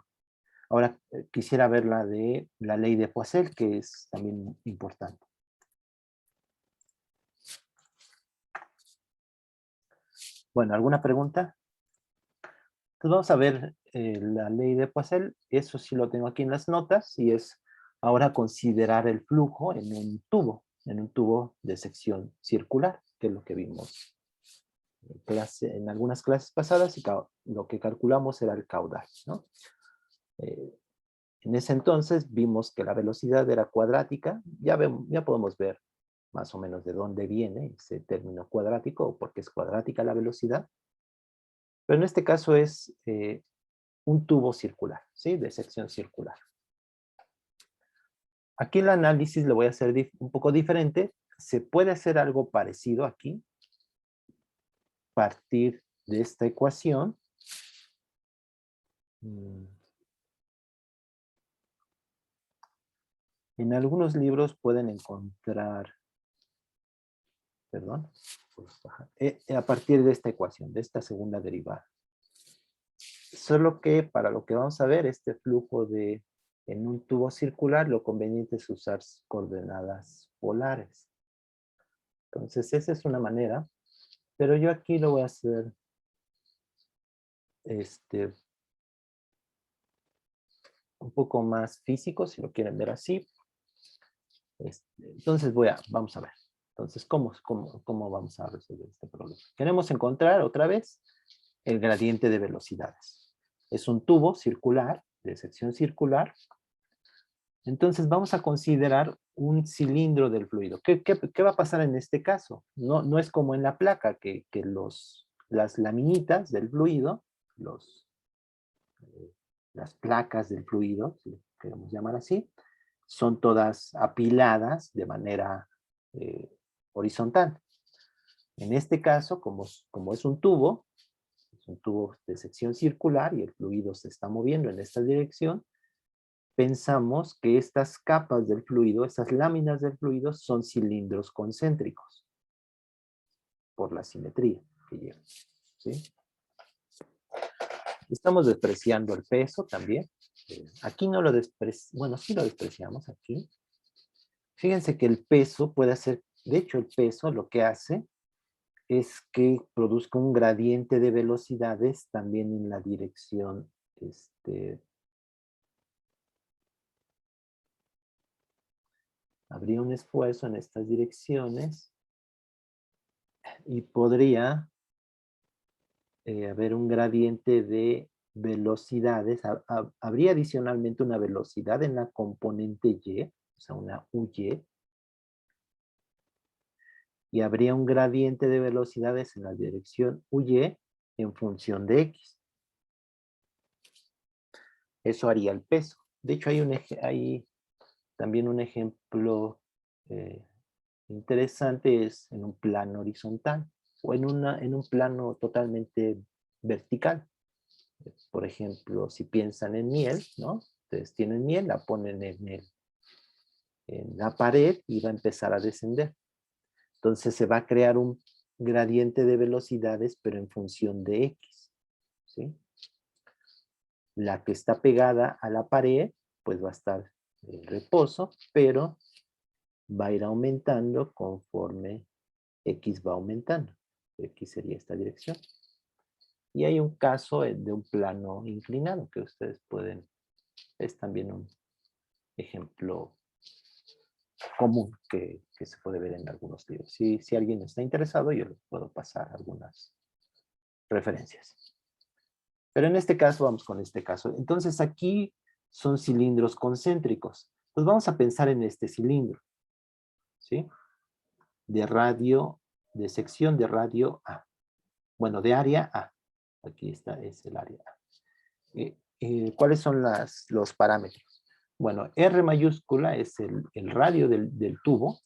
Ahora quisiera ver la de la ley de Poiseuille, que es también importante. Bueno, ¿alguna pregunta? Entonces vamos a ver la ley de Poiseuille. Eso sí lo tengo aquí en las notas. Y es ahora considerar el flujo en un tubo de sección circular, que es lo que vimos en algunas clases pasadas, y lo que calculamos era el caudal, ¿no? En ese entonces vimos que la velocidad era cuadrática. Ya podemos ver más o menos de dónde viene ese término cuadrático, o por qué es cuadrática la velocidad. Pero en este caso es un tubo circular, ¿sí? De sección circular. Aquí el análisis lo voy a hacer un poco diferente. Se puede hacer algo parecido aquí. Partir de esta ecuación. En algunos libros pueden encontrar, perdón, a partir de esta ecuación, de esta segunda derivada. Solo que para lo que vamos a ver, este flujo en un tubo circular, lo conveniente es usar coordenadas polares. Entonces, esa es una manera, pero yo aquí lo voy a hacer un poco más físico, si lo quieren ver así. Entonces vamos a ver. Entonces, ¿cómo vamos a resolver este problema? Queremos encontrar otra vez el gradiente de velocidades. Es un tubo circular, de sección circular. Entonces vamos a considerar un cilindro del fluido. ¿Qué va a pasar en este caso? No es como en la placa, que las laminitas del fluido, las placas del fluido, si lo queremos llamar así, son todas apiladas de manera horizontal. En este caso, como es un tubo de sección circular y el fluido se está moviendo en esta dirección, pensamos que estas capas del fluido, estas láminas del fluido, son cilindros concéntricos por la simetría que llevan, ¿sí? Estamos despreciando el peso también. Aquí no lo despreciamos, bueno, sí lo despreciamos aquí. Fíjense que el peso puede hacer, de hecho el peso lo que hace es que produzca un gradiente de velocidades también en la dirección, habría un esfuerzo en estas direcciones y podría haber un gradiente de velocidades. Habría adicionalmente una velocidad en la componente Y, o sea, una UY, y habría un gradiente de velocidades en la dirección UY en función de X. Eso haría el peso. De hecho, hay también un ejemplo interesante, es en un plano horizontal o en un plano totalmente vertical. Por ejemplo, si piensan en miel, ¿no? Ustedes tienen miel, la ponen en la pared y va a empezar a descender. Entonces se va a crear un gradiente de velocidades, pero en función de X, ¿sí? La que está pegada a la pared, pues va a estar en reposo, pero va a ir aumentando conforme X va aumentando. X sería esta dirección. Y hay un caso de un plano inclinado que ustedes pueden, es también un ejemplo común que se puede ver en algunos libros. Si alguien está interesado, yo les puedo pasar algunas referencias. Pero en este caso, vamos con este caso. Entonces aquí son cilindros concéntricos. Pues vamos a pensar en este cilindro, ¿sí? De sección de radio A. Bueno, de área A. Aquí está, es el área A. ¿Cuáles son los parámetros? Bueno, R mayúscula es el radio del tubo.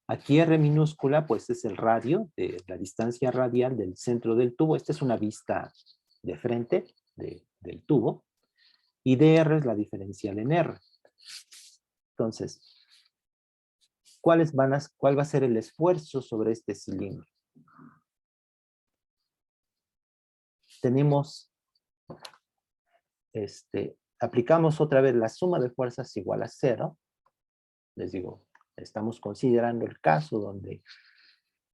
Aquí R minúscula, pues es el radio, de la distancia radial del centro del tubo. Esta es una vista de frente del tubo. Y dr es la diferencial en R. Entonces, ¿cuál va a ser el esfuerzo sobre este cilindro? Tenemos, aplicamos otra vez la suma de fuerzas igual a 0. Les digo, estamos considerando el caso donde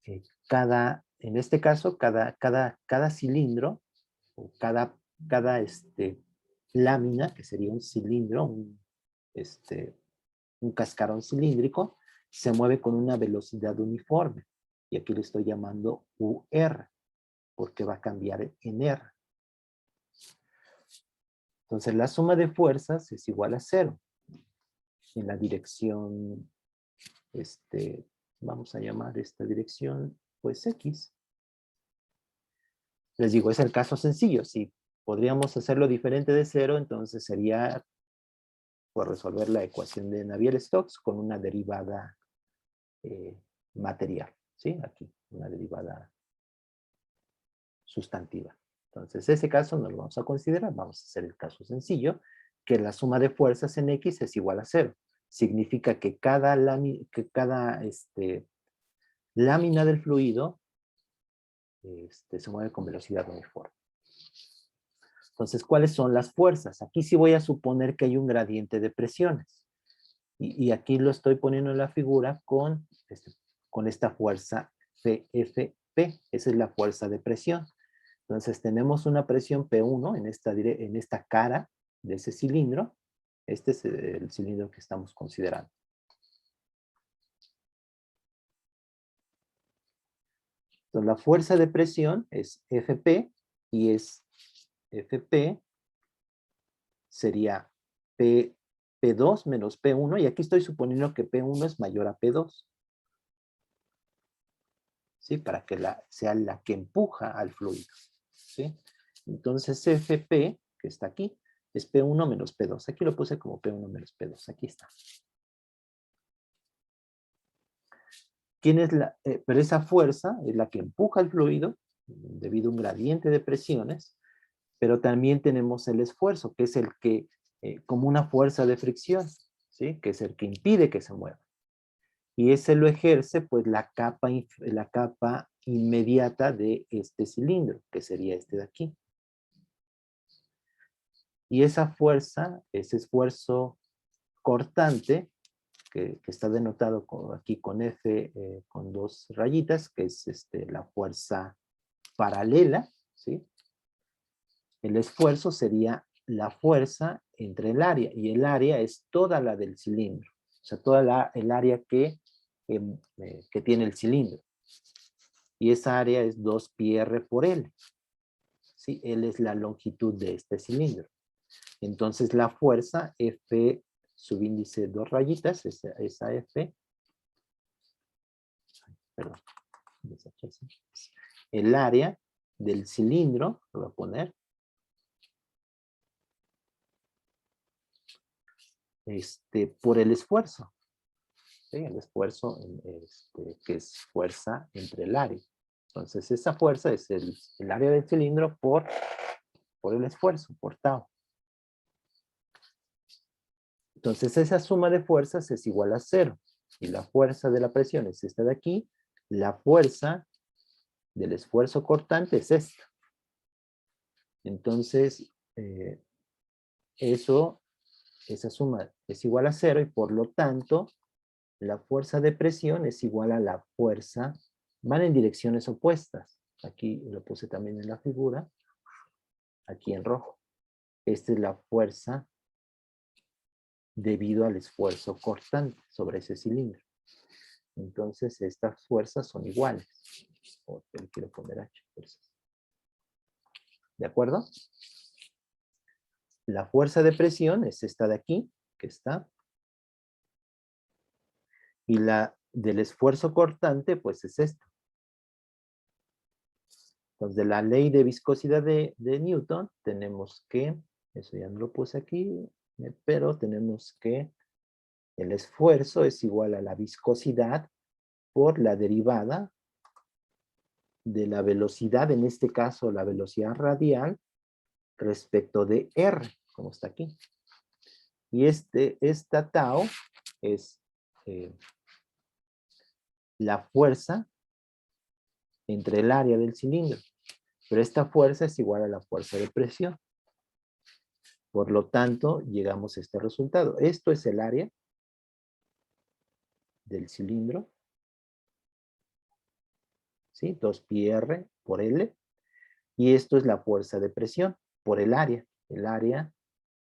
en este caso, cada cilindro, o cada lámina, que sería un cilindro, un cascarón cilíndrico, se mueve con una velocidad uniforme. Y aquí le estoy llamando UR, porque va a cambiar en R. Entonces la suma de fuerzas es igual a 0. En la dirección, vamos a llamar esta dirección, pues X. Les digo, es el caso sencillo. Si podríamos hacerlo diferente de 0, entonces sería por resolver la ecuación de Navier-Stokes con una derivada material, ¿sí? Aquí, una derivada sustantiva. Entonces, ese caso no lo vamos a considerar. Vamos a hacer el caso sencillo, que la suma de fuerzas en X es igual a 0. Significa que cada lámina del fluido se mueve con velocidad uniforme. Entonces, ¿cuáles son las fuerzas? Aquí sí voy a suponer que hay un gradiente de presiones. Y aquí lo estoy poniendo en la figura con esta fuerza FP. Esa es la fuerza de presión. Entonces tenemos una presión P1 en esta cara de ese cilindro. Este es el cilindro que estamos considerando. Entonces la fuerza de presión es FP, y es FP sería P2 menos P1, y aquí estoy suponiendo que P1 es mayor a P2. ¿Sí? Para que sea la que empuja al fluido. ¿Sí? Entonces FP, que está aquí, es P1 menos P2. Aquí lo puse como P1 menos P2. Aquí está. Pero esa fuerza es la que empuja el fluido debido a un gradiente de presiones, pero también tenemos el esfuerzo, que es el que, como una fuerza de fricción, ¿sí? Que es el que impide que se mueva. Y ese lo ejerce pues la capa inmediata de este cilindro, que sería este de aquí. Y esa fuerza, ese esfuerzo cortante, que está denotado aquí con F, con 2 rayitas, que es la fuerza paralela, ¿sí? El esfuerzo sería la fuerza entre el área, y el área es toda la del cilindro, o sea, toda el área que tiene el cilindro. Y esa área es 2πr por L. ¿Sí? L es la longitud de este cilindro. Entonces la fuerza F subíndice 2 rayitas, esa F, perdón, el área del cilindro, lo voy a poner, por el esfuerzo. ¿Sí? El esfuerzo que es fuerza entre el área. Entonces esa fuerza es el área del cilindro por el esfuerzo, por tau. Entonces esa suma de fuerzas es igual a 0. Y la fuerza de la presión es esta de aquí. La fuerza del esfuerzo cortante es esta. Entonces, esa suma es igual a 0, y por lo tanto, la fuerza de presión es igual a la fuerza, van en direcciones opuestas. Aquí lo puse también en la figura, aquí en rojo. Esta es la fuerza debido al esfuerzo cortante sobre ese cilindro. Entonces, estas fuerzas son iguales. Quiero poner H, fuerzas. ¿De acuerdo? La fuerza de presión es esta de aquí, que está. Y la del esfuerzo cortante, pues es esta. Entonces, de la ley de viscosidad de Newton, tenemos que, eso ya no lo puse aquí, pero tenemos que el esfuerzo es igual a la viscosidad por la derivada de la velocidad, en este caso la velocidad radial, respecto de R, como está aquí. Y esta tau es la fuerza entre el área del cilindro. Pero esta fuerza es igual a la fuerza de presión. Por lo tanto, llegamos a este resultado. Esto es el área del cilindro. ¿Sí? 2πr por L. Y esto es la fuerza de presión por el área. El área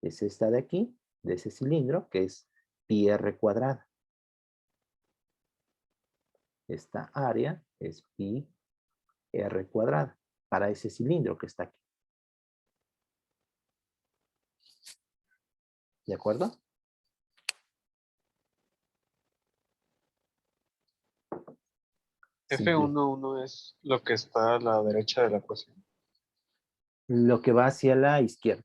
es esta de aquí, de ese cilindro, que es πr cuadrada. Esta área es πr cuadrada para ese cilindro que está aquí. ¿De acuerdo? F11 es lo que está a la derecha de la ecuación. Lo que va hacia la izquierda.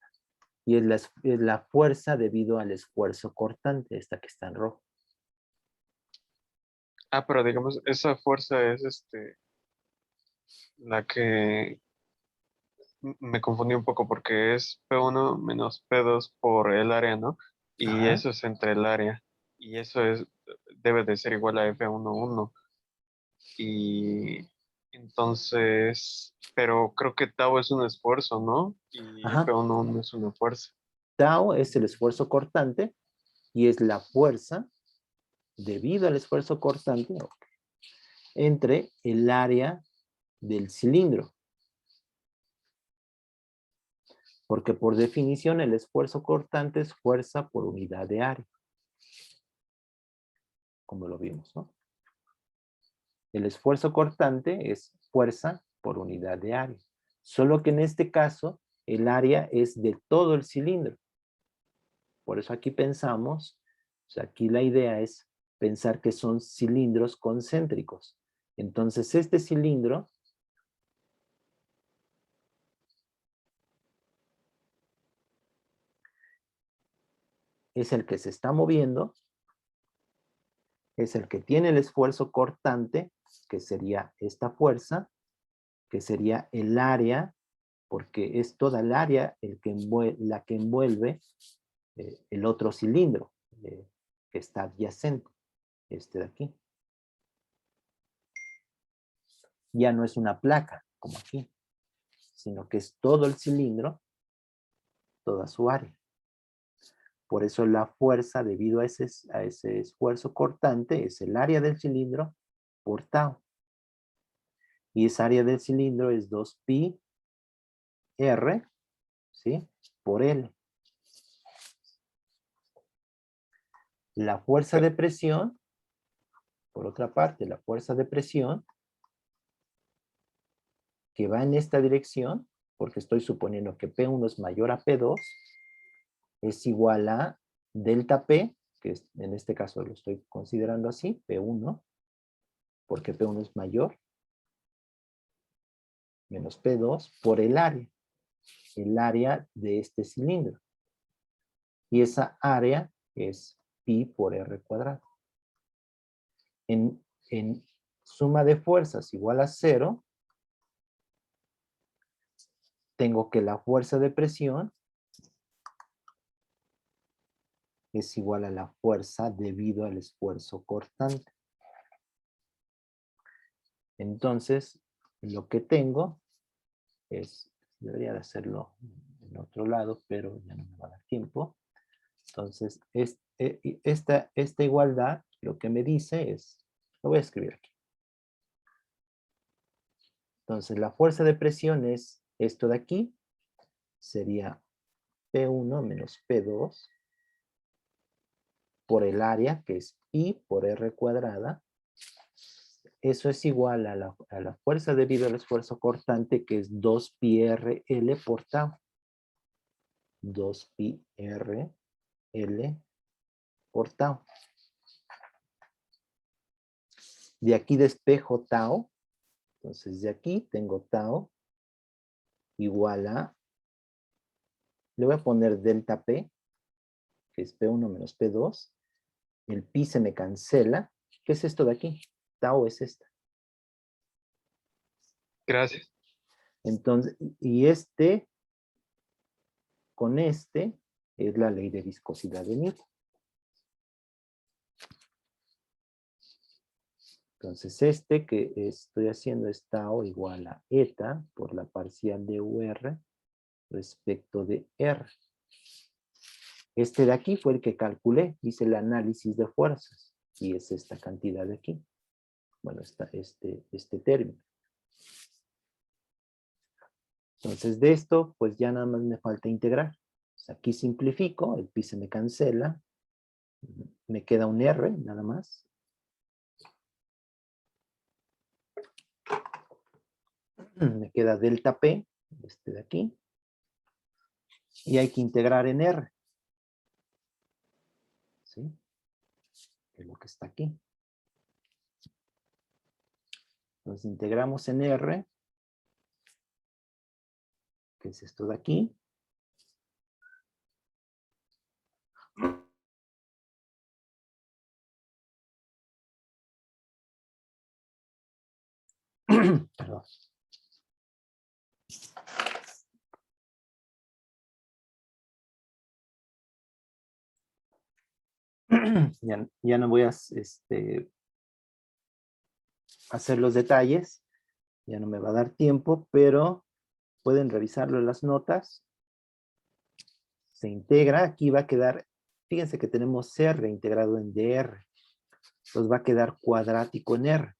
Y es la fuerza debido al esfuerzo cortante, esta que está en rojo. Ah, pero digamos, esa fuerza es la que me confundí un poco porque es P1 menos P2 por el área, ¿no? Y Ajá. eso es entre el área. Y eso debe de ser igual a F11. Y entonces, pero creo que tau es un esfuerzo, ¿no? Y Ajá. F11 es una fuerza. Tau es el esfuerzo cortante y es la fuerza debido al esfuerzo cortante entre el área del cilindro. Porque por definición el esfuerzo cortante es fuerza por unidad de área. Como lo vimos, ¿no? El esfuerzo cortante es fuerza por unidad de área. Solo que en este caso el área es de todo el cilindro. Por eso aquí pensamos, o sea, aquí la idea es pensar que son cilindros concéntricos. Entonces este cilindro es el que se está moviendo, es el que tiene el esfuerzo cortante, que sería esta fuerza, que sería el área, porque es toda el área la que envuelve el otro cilindro que está adyacente, este de aquí. Ya no es una placa, como aquí, sino que es todo el cilindro, toda su área. Por eso la fuerza debido a ese esfuerzo cortante es el área del cilindro por tau. Y esa área del cilindro es 2πr, ¿sí? Por L. La fuerza de presión, por otra parte, la fuerza de presión que va en esta dirección, porque estoy suponiendo que P1 es mayor a P2, es igual a delta P, que en este caso lo estoy considerando así, P1, porque P1 es mayor, menos P2 por el área de este cilindro. Y esa área es pi por r cuadrado. En suma de fuerzas igual a 0, tengo que la fuerza de presión es igual a la fuerza debido al esfuerzo cortante. Entonces, lo que tengo es, debería de hacerlo en otro lado, pero ya no me va a dar tiempo. Entonces, esta igualdad lo que me dice es, lo voy a escribir aquí. Entonces, la fuerza de presión es esto de aquí, sería P1 menos P2 por el área, que es pi por r cuadrada. Eso es igual a la fuerza debido al esfuerzo cortante, que es 2πrl por tau. 2πrl por tau. De aquí despejo tau. Entonces de aquí tengo tau igual a, le voy a poner delta P, que es P1 menos P2. El pi se me cancela. ¿Qué es esto de aquí? Tau es esta. Gracias. Entonces, y este con este es la ley de viscosidad de Newton. Entonces, este que estoy haciendo es tau igual a eta por la parcial de UR respecto de R. Este de aquí fue el que calculé, hice el análisis de fuerzas, y es esta cantidad de aquí. Bueno, este término. Entonces, de esto, pues ya nada más me falta integrar. Pues aquí simplifico, el pi se me cancela, me queda un R nada más. Me queda delta P, este de aquí. Y hay que integrar en R. ¿Sí? Que es lo que está aquí. Entonces integramos en R, que es esto de aquí. Perdón. Ya no voy a hacer los detalles, ya no me va a dar tiempo, pero pueden revisarlo en las notas. Se integra, aquí va a quedar, fíjense que tenemos R integrado en DR, entonces va a quedar cuadrático en R.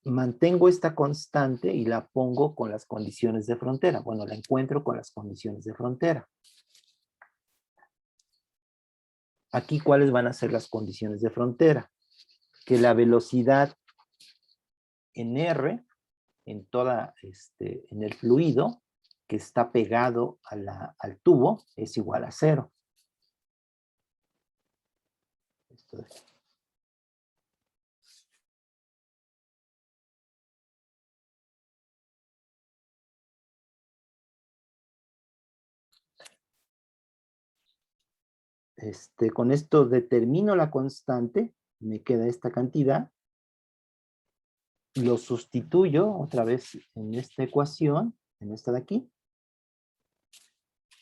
Mantengo esta constante y la pongo con las condiciones de frontera. Bueno, la encuentro con las condiciones de frontera. Aquí, ¿cuáles van a ser las condiciones de frontera? Que la velocidad en R, en el fluido que está pegado al tubo, es igual a 0. Esto de aquí. Con esto determino la constante, me queda esta cantidad, lo sustituyo otra vez en esta ecuación, en esta de aquí,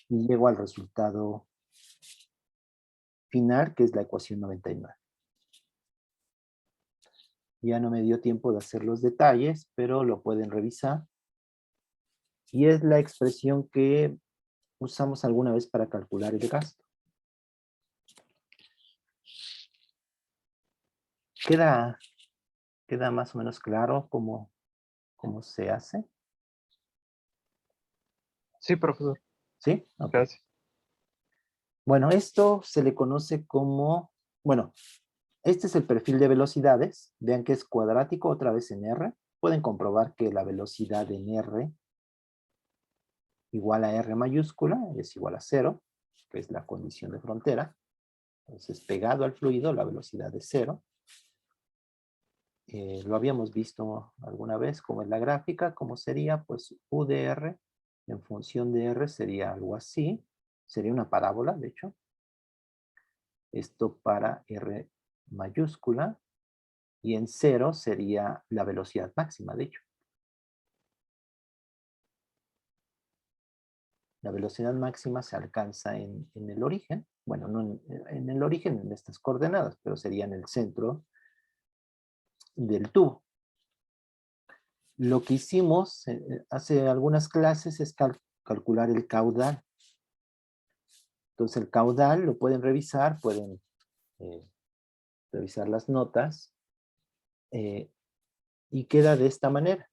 y llego al resultado final, que es la ecuación 99. Ya no me dio tiempo de hacer los detalles, pero lo pueden revisar. Y es la expresión que usamos alguna vez para calcular el gasto. ¿Queda más o menos claro cómo se hace? Sí, profesor. ¿Sí? Ok. Gracias. Bueno, esto se le conoce como, bueno, este es el perfil de velocidades. Vean que es cuadrático otra vez en R. Pueden comprobar que la velocidad en R igual a R mayúscula es igual a 0, que es la condición de frontera. Entonces, pegado al fluido, la velocidad es 0. Lo habíamos visto alguna vez como en la gráfica, como sería, pues, U de R en función de R sería algo así. Sería una parábola, de hecho. Esto para R mayúscula. Y en 0 sería la velocidad máxima, de hecho. La velocidad máxima se alcanza en el origen. Bueno, no en el origen, en estas coordenadas, pero sería en el centro del tubo. Lo que hicimos hace algunas clases es calcular el caudal. Entonces el caudal lo pueden revisar, pueden revisar las notas, y queda de esta manera.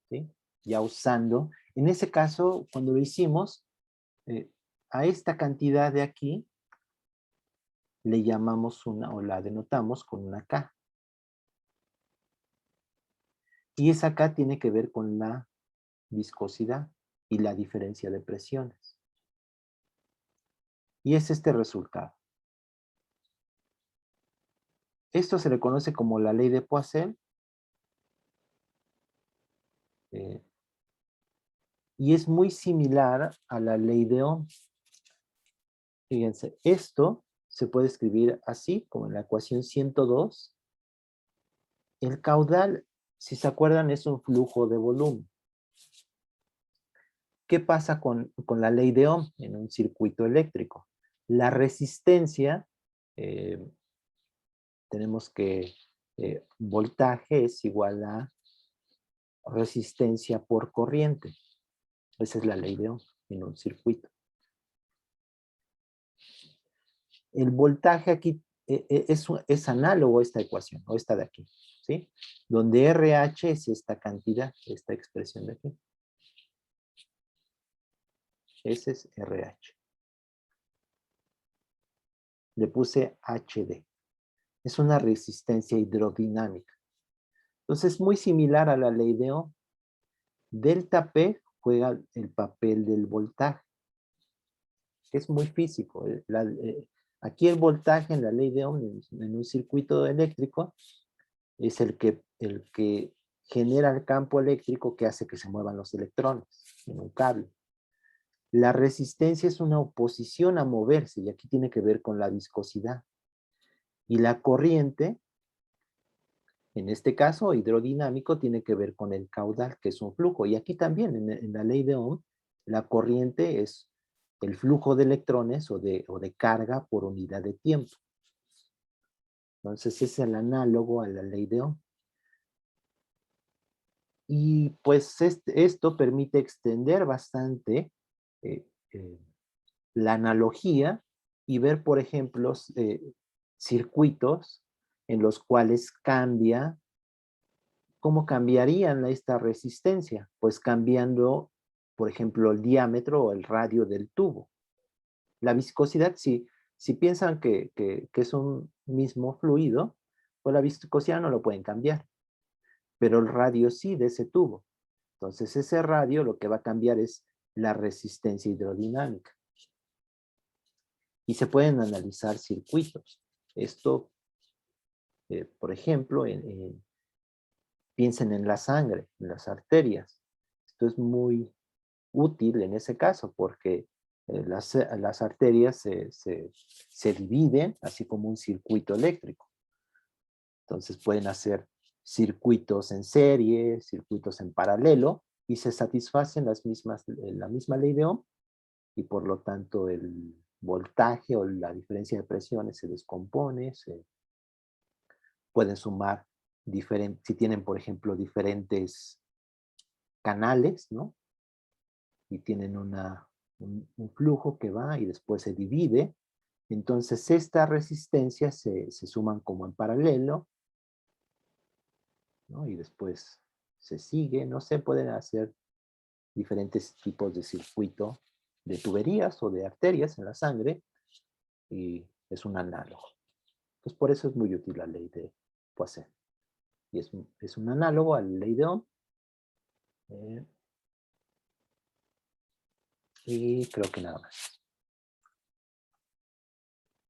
¿Sí? Ya usando, en ese caso, cuando lo hicimos, a esta cantidad de aquí, le llamamos o la denotamos con una K. Y esa K tiene que ver con la viscosidad y la diferencia de presiones. Y es este resultado. Esto se le conoce como la ley de Poiseuille. Y es muy similar a la ley de Ohm. Fíjense, esto se puede escribir así, como en la ecuación 102. El caudal, si se acuerdan, es un flujo de volumen. ¿Qué pasa con la ley de Ohm en un circuito eléctrico? La resistencia, tenemos que voltaje es igual a resistencia por corriente. Esa es la ley de Ohm en un circuito. El voltaje aquí es análogo a esta ecuación, o esta de aquí, ¿sí? Donde RH es esta cantidad, esta expresión de aquí. Ese es RH. Le puse HD. Es una resistencia hidrodinámica. Entonces, es muy similar a la ley de Ohm. Delta P juega el papel del voltaje. Es muy físico. Aquí el voltaje en la ley de Ohm, en un circuito eléctrico, es el que genera el campo eléctrico que hace que se muevan los electrones en un cable. La resistencia es una oposición a moverse, y aquí tiene que ver con la viscosidad. Y la corriente, en este caso hidrodinámico, tiene que ver con el caudal, que es un flujo. Y aquí también, en la ley de Ohm, la corriente es el flujo de electrones o de carga por unidad de tiempo. Entonces es el análogo a la ley de Ohm. Y pues esto permite extender bastante la analogía y ver, por ejemplo, circuitos en los cuales cambia. ¿Cómo cambiarían esta resistencia? Pues cambiando, por ejemplo, el diámetro o el radio del tubo. La viscosidad, si piensan que es un mismo fluido, pues la viscosidad no lo pueden cambiar, pero el radio sí de ese tubo. Entonces ese radio lo que va a cambiar es la resistencia hidrodinámica. Y se pueden analizar circuitos. Esto, por ejemplo, piensen en la sangre, en las arterias. Esto es muy útil en ese caso porque las arterias se dividen así como un circuito eléctrico. Entonces pueden hacer circuitos en serie, circuitos en paralelo, y se satisfacen la misma ley de Ohm, y por lo tanto el voltaje o la diferencia de presiones se descompone, pueden sumar si tienen, por ejemplo, diferentes canales, ¿no? Y tienen un flujo que va y después se divide. Entonces estas resistencias se suman como en paralelo, ¿no? Y después se sigue, no sé, pueden hacer diferentes tipos de circuito de tuberías o de arterias en la sangre, y es un análogo. Entonces por eso es muy útil la ley de Poisson. Y es un análogo a la ley de Ohm. Y creo que nada más.